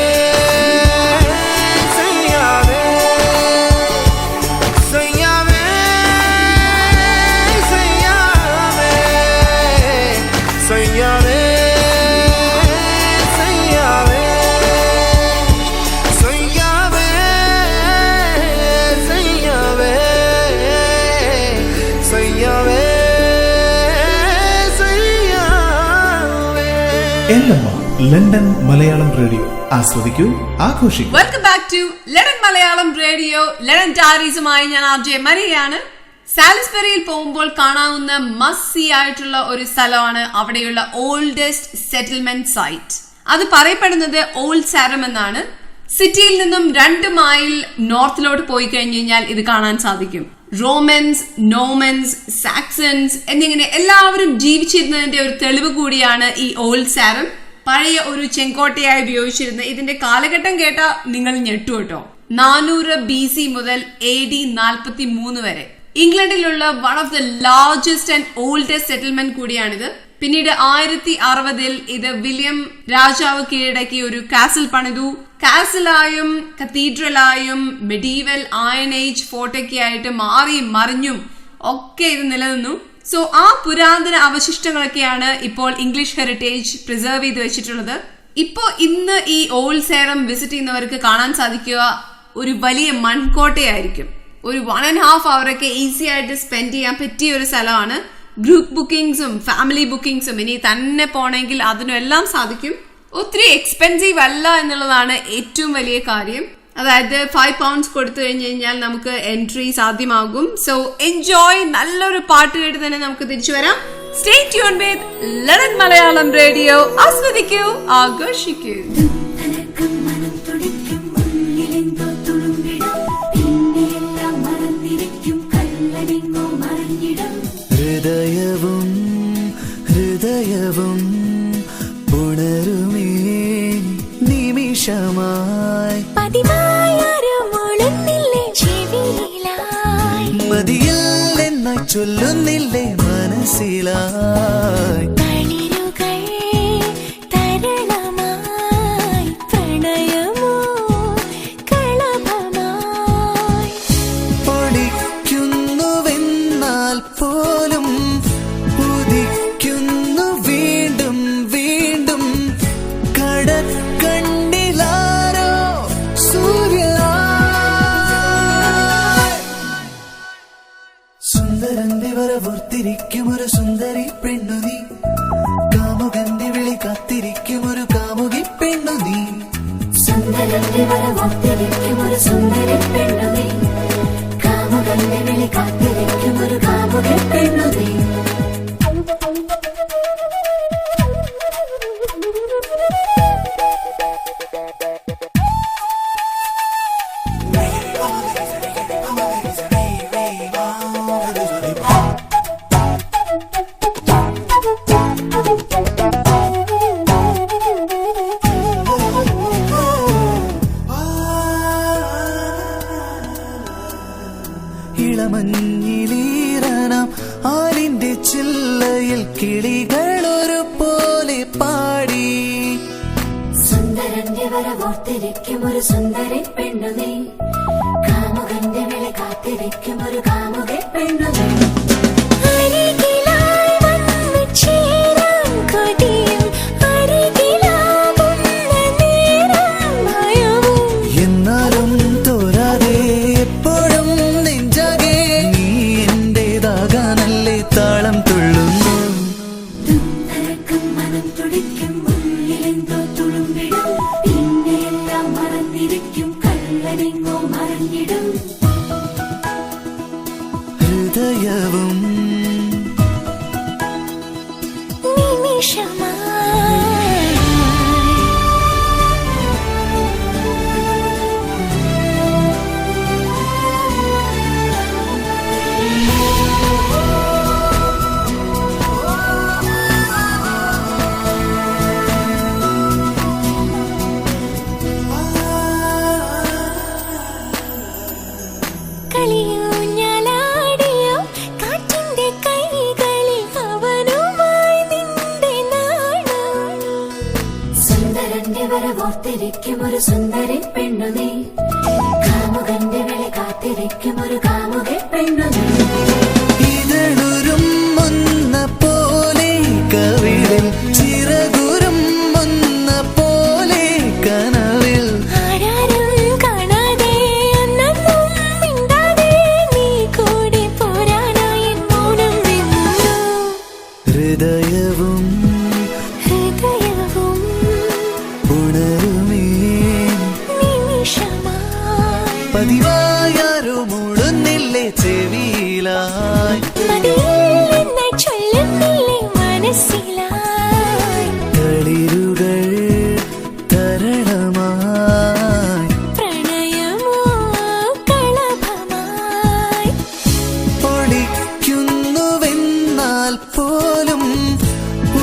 ലണ്ടൻ മലയാളം റേഡിയോ ആസ്വദിക്കൂ, ആഘോഷിക്കൂ. Welcome back to London Malayalam radio. London ഡയറീസുമായി ഞാൻ RJ മരിയാണ്. സാലിസ്ബറിയിൽ പോകുമ്പോൾ കാണാവുന്ന മസ്റ്റ് സീ ആയിട്ടുള്ള ഒരു സ്ഥലമാണ് അവിടെയുള്ള ഓൾഡസ്റ്റ് സെറ്റിൽമെന്റ് സൈറ്റ്. അത് പറയപ്പെടുന്നത് ഓൾഡ് സാരം എന്നാണ്. സിറ്റിയിൽ നിന്നും 2 മൈൽ നോർത്തിലോട്ട് പോയി കഴിഞ്ഞു കഴിഞ്ഞാൽ ഇത് കാണാൻ സാധിക്കും. റോമൻസ്, നോമൻസ്, സാക്സൺസ് എന്നിങ്ങനെ എല്ലാവരും ജീവിച്ചിരുന്നതിന്റെ ഒരു തെളിവ് കൂടിയാണ് ഈ ഓൾഡ് സാരം. പഴയ ഒരു ചെങ്കോട്ടയായി ഉപയോഗിച്ചിരുന്ന ഇതിന്റെ കാലഘട്ടം കേട്ട നിങ്ങൾ ഞെട്ടുകേട്ടോ. 400 BC മുതൽ AD 43 വരെ ഇംഗ്ലണ്ടിലുള്ള one of the largest and oldest settlement കൂടിയാണിത്. പിന്നീട് 1060 ഇത് വില്യം രാജാവ് കീഴടക്കി ഒരു കാസിൽ പണിതു. കാസിലായും കത്തീഡ്രലായും മെഡീവൽ അയൺ ഏജ് ഫോർട്ടൊക്കെ ആയിട്ട് മാറി മറിഞ്ഞും ഒക്കെ ഇത് നിലനിന്നു. സോ ആ പുരാതന അവശിഷ്ടങ്ങളൊക്കെയാണ് ഇപ്പോൾ ഇംഗ്ലീഷ് ഹെറിറ്റേജ് പ്രിസർവ് ചെയ്ത് വെച്ചിട്ടുള്ളത്. ഇന്ന് ഈ ഓൾഡ് സാരം വിസിറ്റ് ചെയ്യുന്നവർക്ക് കാണാൻ സാധിക്കുക ഒരു വലിയ മൺകോട്ടയായിരിക്കും. ഒരു 1.5 hour ഒക്കെ ഈസി ആയിട്ട് സ്പെൻഡ് ചെയ്യാൻ പറ്റിയ ഒരു സ്ഥലമാണ്. ഗ്രൂപ്പ് ബുക്കിംഗ്സും ഫാമിലി ബുക്കിംഗ്സും ഇനി തന്നെ പോണെങ്കിൽ അതിനെല്ലാം സാധിക്കും. ഒത്തിരി എക്സ്പെൻസീവ് അല്ല എന്നുള്ളതാണ് ഏറ്റവും വലിയ കാര്യം. അതായത് £5 കൊടുത്തു കഴിഞ്ഞു കഴിഞ്ഞാൽ നമുക്ക് എൻട്രി സാധ്യമാകും. So enjoy. നല്ലൊരു പാട്ട് കേട്ട് തന്നെ നമുക്ക് തിരിച്ചു വരാം. സ്റ്റേ ട്യൂൺ വിത്ത് ലണ്ടൻ മലയാളം റേഡിയോ. ആസ്വദിക്കൂ, ആഘോഷിക്കൂ. ഹൃദയവും ഹൃദയവും ഉണരുമേ നിമിഷമായി മതിയില്ലെന്നായി ചൊല്ലുന്നില്ലേ മനസ്സിലായി പൊടിക്കുന്നുവെന്നാൽ പോലും ഉദിക്കുന്നു വീണ്ടും വീണ്ടും കടക്കണ്ണിലാരോ സൂര്യ. സുന്ദരന്റെ വരവോർത്തിരിക്കും ഒരു സുന്ദരി പെണ്ണു നീ, കാമുകന്റെ വിളി കാത്തിരിക്കും ഒരു കാമുകി പെണ്ണു നീ. സുന്ദരന്റെ വരവോർത്തിരിക്കും ഒരു സുന്ദരി പെണ്ണു നീ, കാമുകന്റെ വിളി കാത്തിരിക്കും ഒരു കാമുകി പെണ്ണു നീ. ഓർത്തിരിക്കും ഒരു സുന്ദരി പെണ്ണു നീ, കാമുകന്റെ വിളി കാത്തിരിക്കും ഒരു കാമുക പെണ്ണു നീ. അരികിലായി വന്നു ചേരാൻ കൊതിയും അരികിലാകുന്ന നേരം ഭയവും, എന്നാലും തോരാതെ എപ്പോഴും നെഞ്ചാകെ നീ എന്റേതാകാനല്ലേ താളം തുള്ളുന്നു. തുന്നരക്കും മനം തുടിക്കും ഉള്ളിലെന്തോ തുളുമ്പിടും, പിന്നെയെല്ലാം മറന്നിരിക്കും കള്ളനെങ്ങോ മറഞ്ഞിടും. ഹൃദയവും കളിയൂഞ്ഞാലാടിയോ കാറ്റിന്റെ കൈകളിൽ അവനുമായി നിന്റെ നാണം. സുന്ദരന്റെ വരവോർത്തിരിക്കും ഒരു സുന്ദരി പെണ്ണു നീ, കാമുകന്റെ വിളി കാത്തിരിക്കും ഒരു കാമുക പെണ്ണു നീ. ഇതളുരും മുന്ന പോലെ കവിളിൽ ചിറകുരും മുന്ന പോലെ കനവിൽ ആരാരും കാണാതെ അന്നൊന്നും മിണ്ടാതെ നീ കൂടി പോരാനായി മൗനം നിന്നു. ഹൃദയവും ഹൃദയവും ഉണരുമേ നിമിഷമായി പതിവായാരോ മൂടുന്നില്ലേ ചെവിയിലായി. മതിയില്ലെന്ന് ചൊല്ലുന്നില്ലേ മനസ്സിലായി. കളിരുകൾ തരളമായി പ്രണയമോ കളഭമായി പൊളിക്കുന്നുവെന്നാൽ പോലും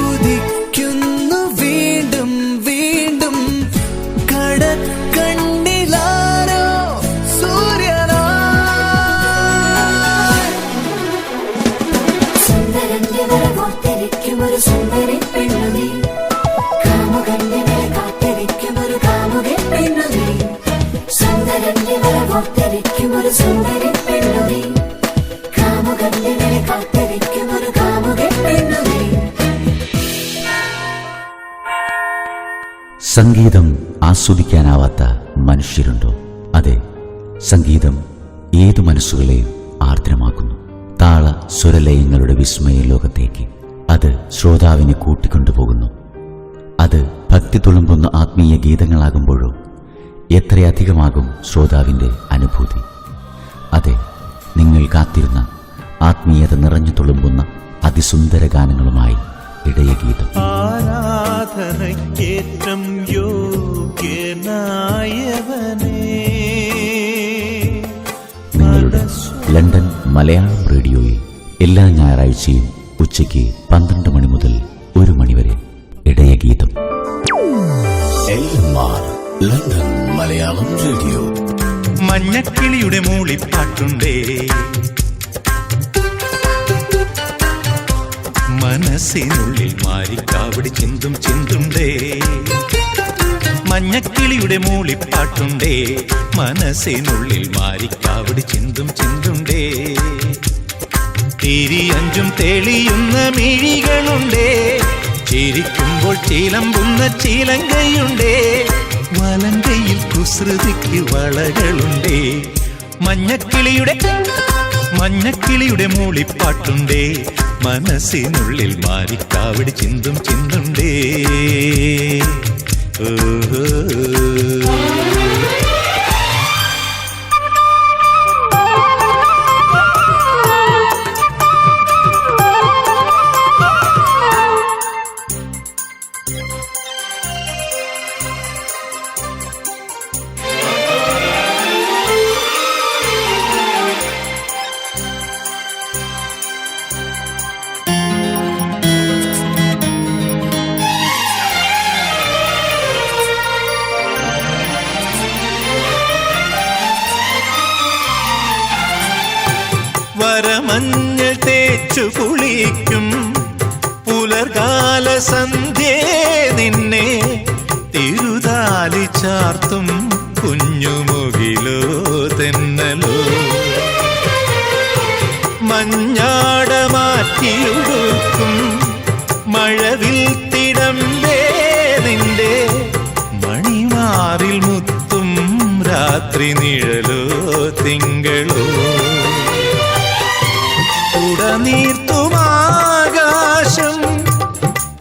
ഉദിക്കുന്നു വീണ്ടും വീണ്ടും. കടക്കണ്ണിലാരോ സൂര്യനായി. സുന്ദരന്റെ വരവോർത്തിരിക്കും ഒരു സുന്ദരി പെണ്ണു നീ, കാമുകന്റെ വിളി കാത്തിരിക്കും ഒരു കാമുക പെണ്ണു നീ. സുന്ദരന്റെ വരവോർത്തിരിക്കും ഒരു സുന്ദരി പെണ്ണു നീ, കാമുകന്റെ വിളി കാത്തിരിക്കും ഒരു കാമുക പെണ്ണു നീ. സംഗീതം ആസ്വദിക്കാനാവാത്ത മനുഷ്യരുണ്ടോ? അതെ, സംഗീതം ഏതു മനസ്സുകളെയും ആർദ്രമാക്കുന്നു. താള സ്വരലയങ്ങളുടെ വിസ്മയ ലോകത്തേക്ക് അത് ശ്രോതാവിനെ കൂട്ടിക്കൊണ്ടുപോകുന്നു. അത് ഭക്തി തുളുമ്പുന്ന ആത്മീയ ഗീതങ്ങളാകുമ്പോഴോ എത്രയധികമാകും ശ്രോതാവിൻ്റെ അനുഭൂതി. അതെ, നിങ്ങൾ കാത്തിരുന്ന ആത്മീയത നിറഞ്ഞു തുളുമ്പുന്ന അതിസുന്ദര ഗാനങ്ങളുമായി ഇടയഗീതം. ആരാധനയ്ക്കേറ്റം യോഗ്യനായവനേ, നിങ്ങളുടെ ലണ്ടൻ മലയാളം റേഡിയോയിൽ എല്ലാ ഞായറാഴ്ചയും ഉച്ചയ്ക്ക് 12 മണി മുതൽ 1 മണി വരെ ഇടയഗീതം. London Malayalam radio. മഞ്ഞക്കിളിയുടെ മൂളിപ്പാട്ടുണ്ടേ, മനസ്സിനുള്ളിൽ മാരിക്കാവടി ചിന്തും ചിന്തുണ്ടേ. മഞ്ഞക്കിളിയുടെ മൂളിപ്പാട്ടുണ്ടേ, മനസ്സിനുള്ളിൽ മാരിക്കാവടി ചിന്തും ചിന്തുണ്ടേ. തിരിയഞ്ചും തെളിയുന്ന മിഴികളുണ്ടേ, ചിരിക്കുമ്പോൾ ചിലമ്പുന്ന ചിലങ്കയുണ്ടേ. വലങ്കയിൽ കുസൃതിക്ക് വളകളുണ്ടേ. മഞ്ഞക്കിളിയുടെ മൂളിപ്പാട്ടുണ്ടേ, മനസ്സിനുള്ളിൽ മാരിക്കാവടി ചിന്തും ചിന്തുണ്ടേ. വരമഞ്ഞൾ തേച്ചു കുളിക്കും പുലർകാല സന്ധ്യേ, നിന്നെ തിരുതാ താലി ചാർത്തും കുഞ്ഞുമുകിലോ തെന്നലോ മഞ്ഞാട മാറ്റിയുടുക്കും മഴവിൽ തിടമ്പേ നിന്റെ മണിമാറിൽ മുത്തും രാത്രി നിഴലോ തിങ്കളോ ഉടനീർത്തുമാകാശം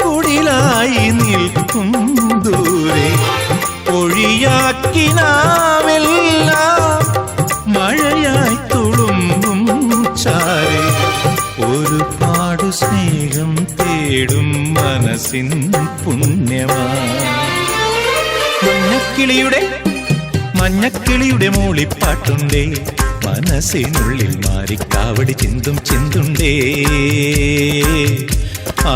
കുടിലായി നിൽക്കും ദൂരെ ഒഴിയാക്കിനാവെല്ലാം മഴയായി തുളുമ്പും ചാരെ ഒരുപാട് സ്നേഹം തേടും മനസ്സിൻ പുണ്യമാ മഞ്ഞക്കിളിയുടെ മൂളിപ്പാട്ടുണ്ടേ മനസ്സിനുള്ളിൽ മാറിക്കാവടി ചിന്തും ചിന്തുണ്ടേ ആ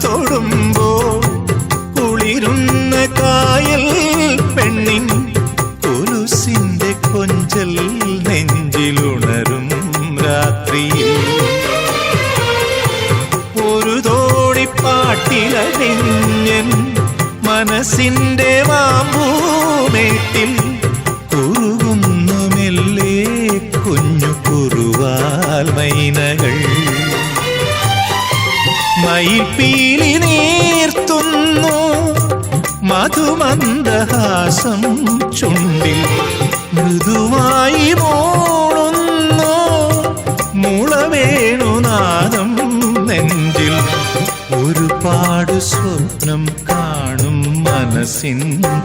തൊടുമ്പോ കുളിരുന്ന കായൽ പെണ്ണിൻ കൊലുസിന്റെ കൊഞ്ചൽ നെഞ്ചിലുണരും രാത്രിയിൽ ഒരു തോടിപ്പാട്ടിലറിഞ്ഞൻ മനസ്സിന്റെ മാമ്പൂമേട്ടിൽ കുറുകുന്നു മെല്ലെ കുഞ്ഞു കുറുവാൽ മൈനകൾ മയിൽപ്പീലി നീർത്തുന്നു മധുമന്ദഹാസം ചുണ്ടിൽ മൃദുവായി മോളുന്നു മുളവേണുനാദം നെഞ്ചിൽ ഒരുപാട് സ്വപ്നം കാണും മനസ്സിൻ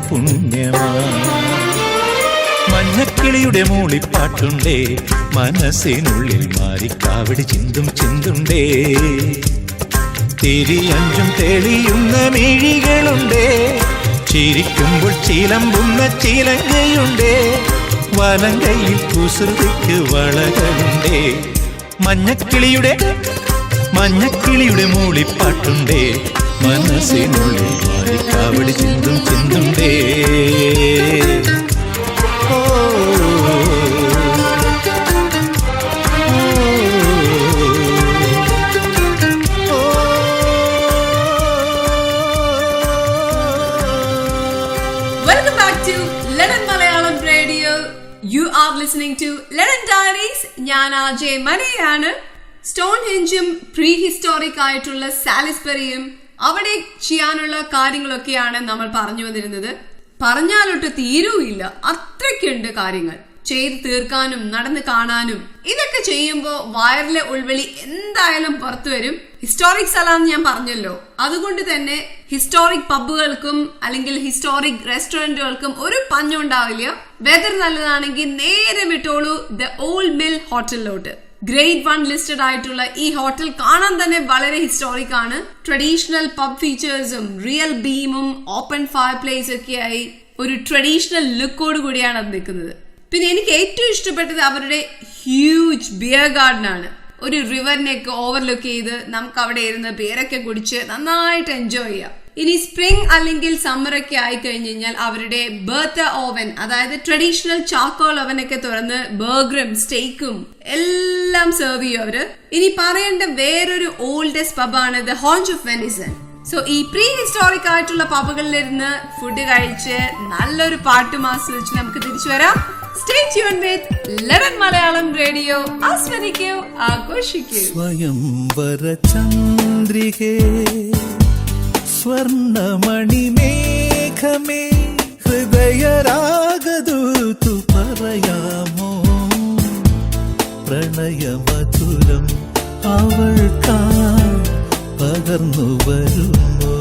പുണ്യമാണ് മഞ്ഞക്കിളിയുടെ മൂളിപ്പാട്ടുണ്ടേ മനസ്സിനുള്ളിൽ മാറിക്കാവടി ചിന്തും ചിന്തുണ്ടേ തിരിയഞ്ചും തെളിയുന്ന മിഴികളുണ്ടേ ചിരിക്കുമ്പോൾ ചിലമ്പുന്ന ചിലങ്കയുണ്ടേ വലങ്കയിൽ കുസൃതിക്ക് വളകളുണ്ടേ മഞ്ഞക്കിളിയുടെ മൂളിപ്പാട്ടുണ്ടേ മനസ്സിനുള്ളിൽ മാറിക്കാവടി ചിന്തും ചിന്തുണ്ടേ You are listening to Lennon Diaries. ഞാൻ ആജയ് മനയാണ്. സ്റ്റോൺ ഹെഞ്ചും പ്രീ ഹിസ്റ്റോറിക് ആയിട്ടുള്ള സാലിസ്ബറിയും അവിടെ ചെയ്യാനുള്ള കാര്യങ്ങളൊക്കെയാണ് നമ്മൾ പറഞ്ഞു വന്നിരുന്നത്. പറഞ്ഞാലൊട്ട് തീരുവില്ല, അത്രയ്ക്കുണ്ട് കാര്യങ്ങൾ ചെയ്ത് തീർക്കാനും നടന്ന് കാണാനും. ഇതൊക്കെ ചെയ്യുമ്പോൾ വയറിലെ ഉൾവിളി എന്തായാലും പുറത്തു വരും. ഹിസ്റ്റോറിക് സ്ഥലമാണെന്ന് ഞാൻ പറഞ്ഞല്ലോ, അതുകൊണ്ട് തന്നെ ഹിസ്റ്റോറിക് പബ്ബുകൾക്കും അല്ലെങ്കിൽ ഹിസ്റ്റോറിക് റെസ്റ്റോറന്റുകൾക്കും ഒരു പഞ്ഞുണ്ടാവില്ല. വെതർ നല്ലതാണെങ്കിൽ നേരെ വിട്ടോളൂ ദ ഓൾഡ് മിൽ ഹോട്ടലിലോട്ട്. ഗ്രേഡ് 1 ലിസ്റ്റഡ് ആയിട്ടുള്ള ഈ ഹോട്ടൽ കാണാൻ തന്നെ വളരെ ഹിസ്റ്റോറിക് ആണ്. ട്രഡീഷണൽ പബ് ഫീച്ചേഴ്സും റിയൽ ബീമും ഓപ്പൺ ഫയർ പ്ലേസ് ഒക്കെയായി ഒരു ട്രഡീഷണൽ ലുക്കോട് കൂടിയാണ് അത് നിൽക്കുന്നത്. പിന്നെ എനിക്ക് ഏറ്റവും ഇഷ്ടപ്പെട്ടത് അവരുടെ ഹ്യൂജ് ബിയർ ഗാർഡൻ ആണ്. ഒരു റിവറിനെയൊക്കെ ഓവർലുക്ക് ചെയ്ത് നമുക്ക് അവിടെ ഇരുന്ന് ബിയറൊക്കെ കുടിച്ച് നന്നായിട്ട് എൻജോയ് ചെയ്യാം. ഇനി സ്പ്രിംഗ് അല്ലെങ്കിൽ സമ്മർ ഒക്കെ ആയി കഴിഞ്ഞു കഴിഞ്ഞാൽ അവരുടെ ബർത്ത ഓവൻ, അതായത് ട്രഡീഷണൽ ചാക്കോൾ ഓവൻ ഒക്കെ തുറന്ന് ബർഗറും സ്റ്റേക്കും എല്ലാം സെർവ് ചെയ്യും അവര്. ഇനി പറയേണ്ട വേറൊരു ഓൾഡസ്റ്റ് പബാണ് the haunch of venison. So ഈ പ്രീ ഹിസ്റ്റോറിക് ആയിട്ടുള്ള പബുകളിലിരുന്ന് ഫുഡ് കഴിച്ച് നല്ലൊരു പാട്ടും ആസ്വദിച്ച് നമുക്ക് തിരിച്ചു വരാം. Stay tuned with Lennon Malayalam Radio. ആസ്വദിക്കൂ, ആഘോഷിക്കൂ. സ്വയംവര ചന്ദ്രികേ സ്വർണമണിമേഘമേ ഹൃദയരാഗദൂതു പറയാമോ പ്രണയമധുരം അവൾക്കായി പകർന്നു വരുമോ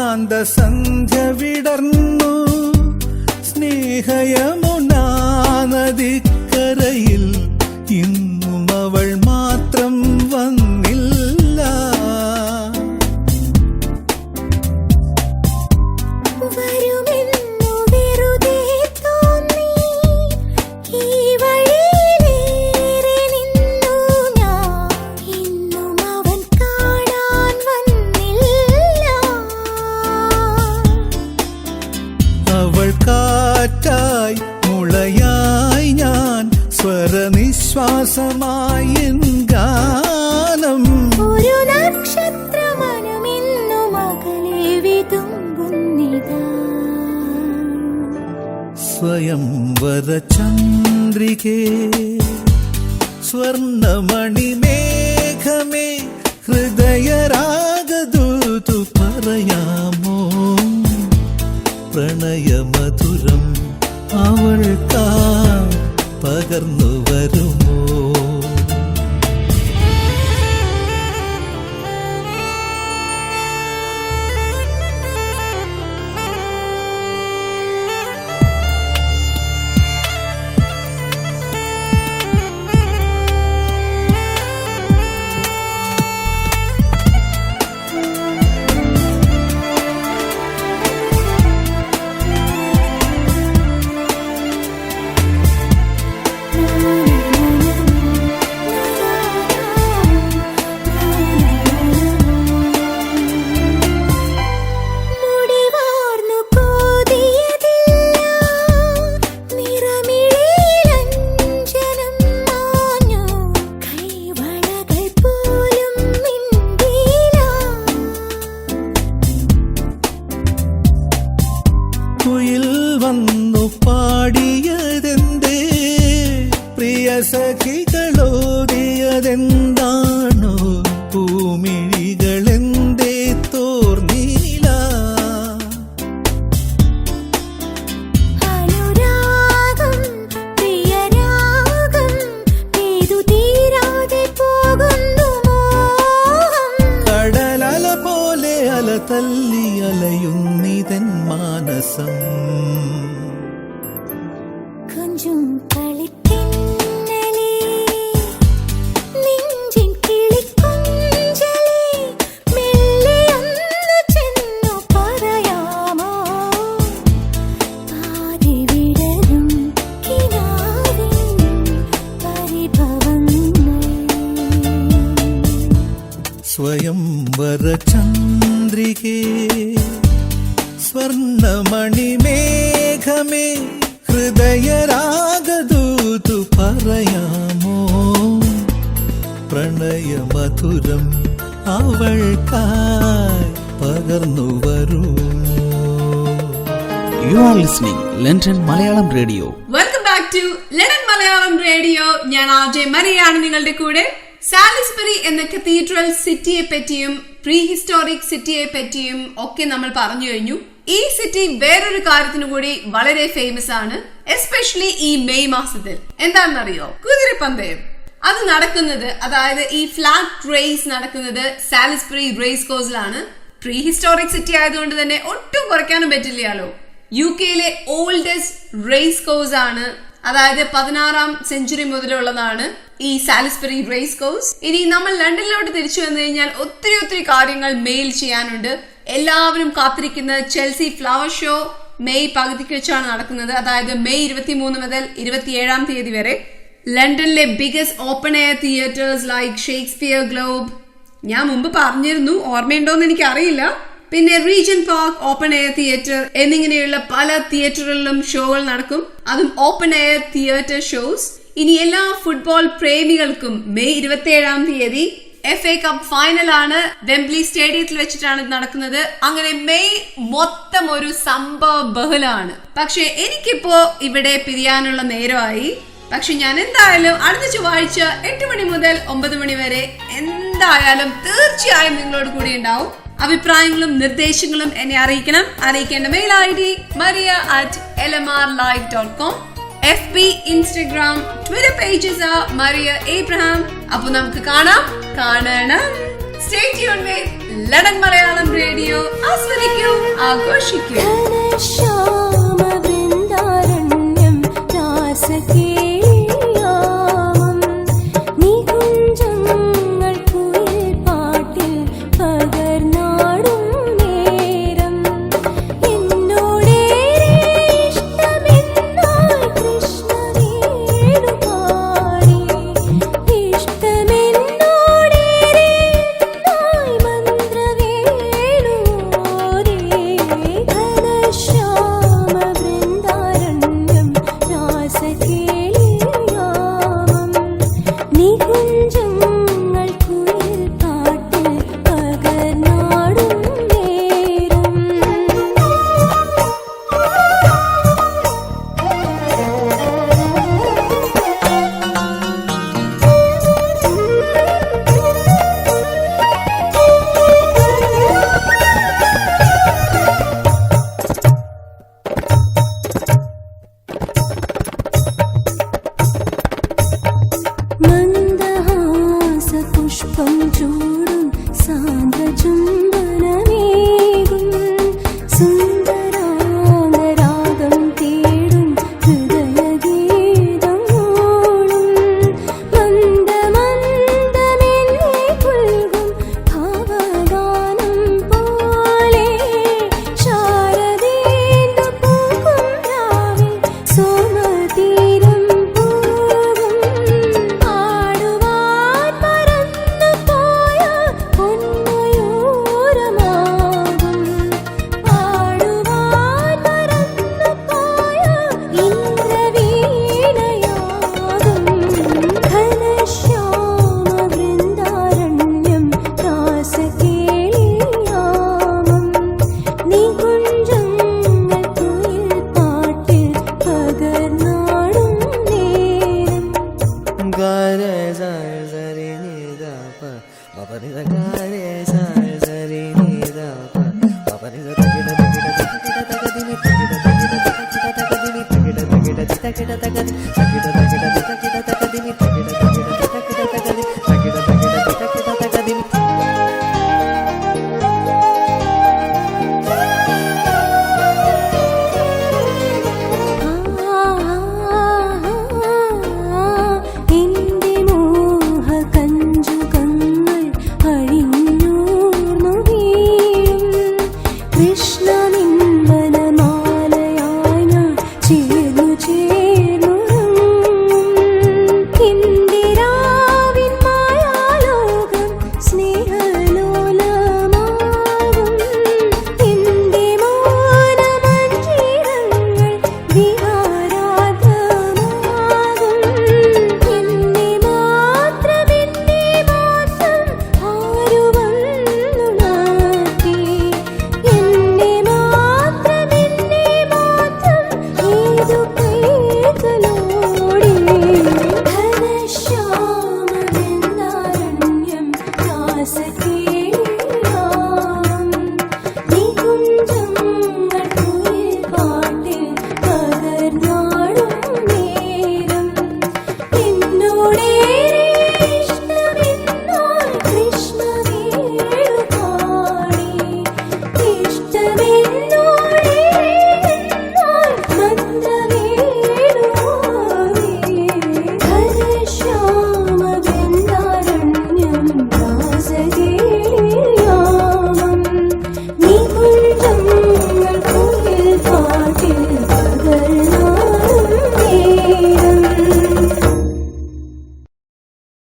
ശാന്തസന്ധ്യ വിടർന്നു സ്നേഹയമുനാ നദിക്കരയിൽ ഇന്നും അവൾ മാത്രം വന്നില്ല. വരുമെന്നു വെറുതെ തോന്നി ഈ വഴിയിലേറെ നിന്നു ഞാൻ, ഇന്നും അവൻ കാണാൻ വന്നില്ല. അവൾ കാറ്റായി മുളയായി ഞാൻ സ്വരനിശ്വാസമായി എൻ ഗാനം. ഒരു നക്ഷത്രമനമിന്നു മകളെ വിതുമ്പുന്നിതാ. സ്വയംവര ചന്ദ്രികേ സ്വർണമണിമേഘമേ ഹൃദയരാഗദൂതു പറയാമോ പ്രണയമധുരം അവൾക്കാ പകർന്നു വരുമോ. മുടിവാർന്നു കോതിയതില്ല, നിറമിഴിയിലഞ്ജനം മാഞ്ഞു, കൈവളകൾ പോലും മിണ്ടിയില്ല. കുയിൽ വന്നു പാടിയതെന്തേ പ്രിയ സഖികളോടിയതെന്താണോ പൂമിഴികളെന്തേ തോർന്നീല. അനുരാഗം പ്രിയരാഗം ഏതു തീരാതെ പോകുന്നു മോഹം. കടലല പോലെ അല തല്ലി അലയുന്നിതൻ മാനസം. കൊഞ്ചും കളിത്തിന്നലേ നെഞ്ചിൻ കിളിക്കൊഞ്ചലേ മെല്ലെ ഒന്ന് ചെന്നു പറയാമോ പാതി വിടരും കിനാവിൻ പരിഭവങ്ങൾ. സ്വയംവര ചന്ദ്രികേ സ്വർണമണിമേഘമേ ഹൃദയരാഗദൂതു പറയാമോ പ്രണയമധുരം അവൾക്കായി പകർന്നു വരൂ. You are listening London Malayalam Radio. Welcome back to London Malayalam radio. ഞാൻ RJ മരിയാണ് നിങ്ങളുടെ കൂടെ. സാലിസ്ബറി എന്ന കത്തീഡ്രൽ സിറ്റിയെ പറ്റിയും പ്രീ ഹിസ്റ്റോറിക് സിറ്റിയെ പറ്റിയും ഒക്കെ നമ്മൾ പറഞ്ഞു കഴിഞ്ഞു. ഈ സിറ്റി വേറൊരു കാര്യത്തിനു കൂടി വളരെ ഫേമസ് ആണ്, എസ്പെഷ്യലി ഈ മെയ് മാസത്തിൽ. എന്താണെന്നറിയോ? കുതിരപ്പന്തയം. അത് നടക്കുന്നത്, അതായത് ഈ ഫ്ലാഗ് റേസ് നടക്കുന്നത് സാലിസ്ബറി റേസ് കോഴ്സിലാണ്. പ്രീ ഹിസ്റ്റോറിക് സിറ്റി ആയതുകൊണ്ട് തന്നെ ഒട്ടും കുറയ്ക്കാനും പറ്റില്ലല്ലോ. UK-യിലെ ഓൾഡസ്റ്റ് റേസ് കോഴ്സ് ആണ്. അതായത് 16ാം സെഞ്ചുറി മുതലുള്ളതാണ് ഈ സാലിസ്ബറി റേസ് കോഴ്സ്. ഇനി നമ്മൾ ലണ്ടനിലോട്ട് തിരിച്ചു വന്നു കഴിഞ്ഞാൽ ഒത്തിരി കാര്യങ്ങൾ മെയിൽ ചെയ്യാനുണ്ട്. എല്ലാവരും കാത്തിരിക്കുന്ന ചെൽസി ഫ്ലവർ ഷോ മെയ് പകുതിക്ക് വെച്ചാണ് നടക്കുന്നത്. അതായത് മെയ് 23 മുതൽ 27 തീയതി വരെ ലണ്ടനിലെ biggest open air theatres like Shakespeare Globe, ഞാൻ മുമ്പ് പറഞ്ഞിരുന്നു, ഓർമ്മയുണ്ടോന്ന് എനിക്ക് അറിയില്ല, പിന്നെ Regent park open air theatre എന്നിങ്ങനെയുള്ള പല തിയേറ്ററുകളിലും ഷോകൾ നടക്കും. അതും ഓപ്പൺ എയർ തിയേറ്റർ ഷോസ്. ഇനി എല്ലാ ഫുട്ബോൾ പ്രേമികൾക്കും മെയ് 27 തീയതി FA കപ്പ് ഫൈനൽ ആണ്. വെംബ്ലി സ്റ്റേഡിയത്തിൽ വെച്ചിട്ടാണ് നടക്കുന്നത്. അങ്ങനെ മെയ് മൊത്തം ഒരു സംഭവ ബഹുലാണ്. പക്ഷെ എനിക്കിപ്പോ ഇവിടെ പിരിയാനുള്ള നേരമായി. പക്ഷെ ഞാൻ എന്തായാലും അടുത്ത ചൊവ്വാഴ്ച 8 മണി മുതൽ 9 മണി വരെ എന്തായാലും തീർച്ചയായും നിങ്ങളോട് കൂടി ഉണ്ടാവും. അഭിപ്രായങ്ങളും നിർദ്ദേശങ്ങളും എന്നെ അറിയിക്കണം. അറിയിക്കേണ്ട mail ID maria@lmrlive.com. FB, Instagram, Twitter pages are Maria Abraham. അപ്പോൾ നമുക്ക് കാണണം. Stay tuned with London Malayalam radio. ആസ്വദിക്കൂ. ആഘോഷിക്കും. കൃഷ്ണ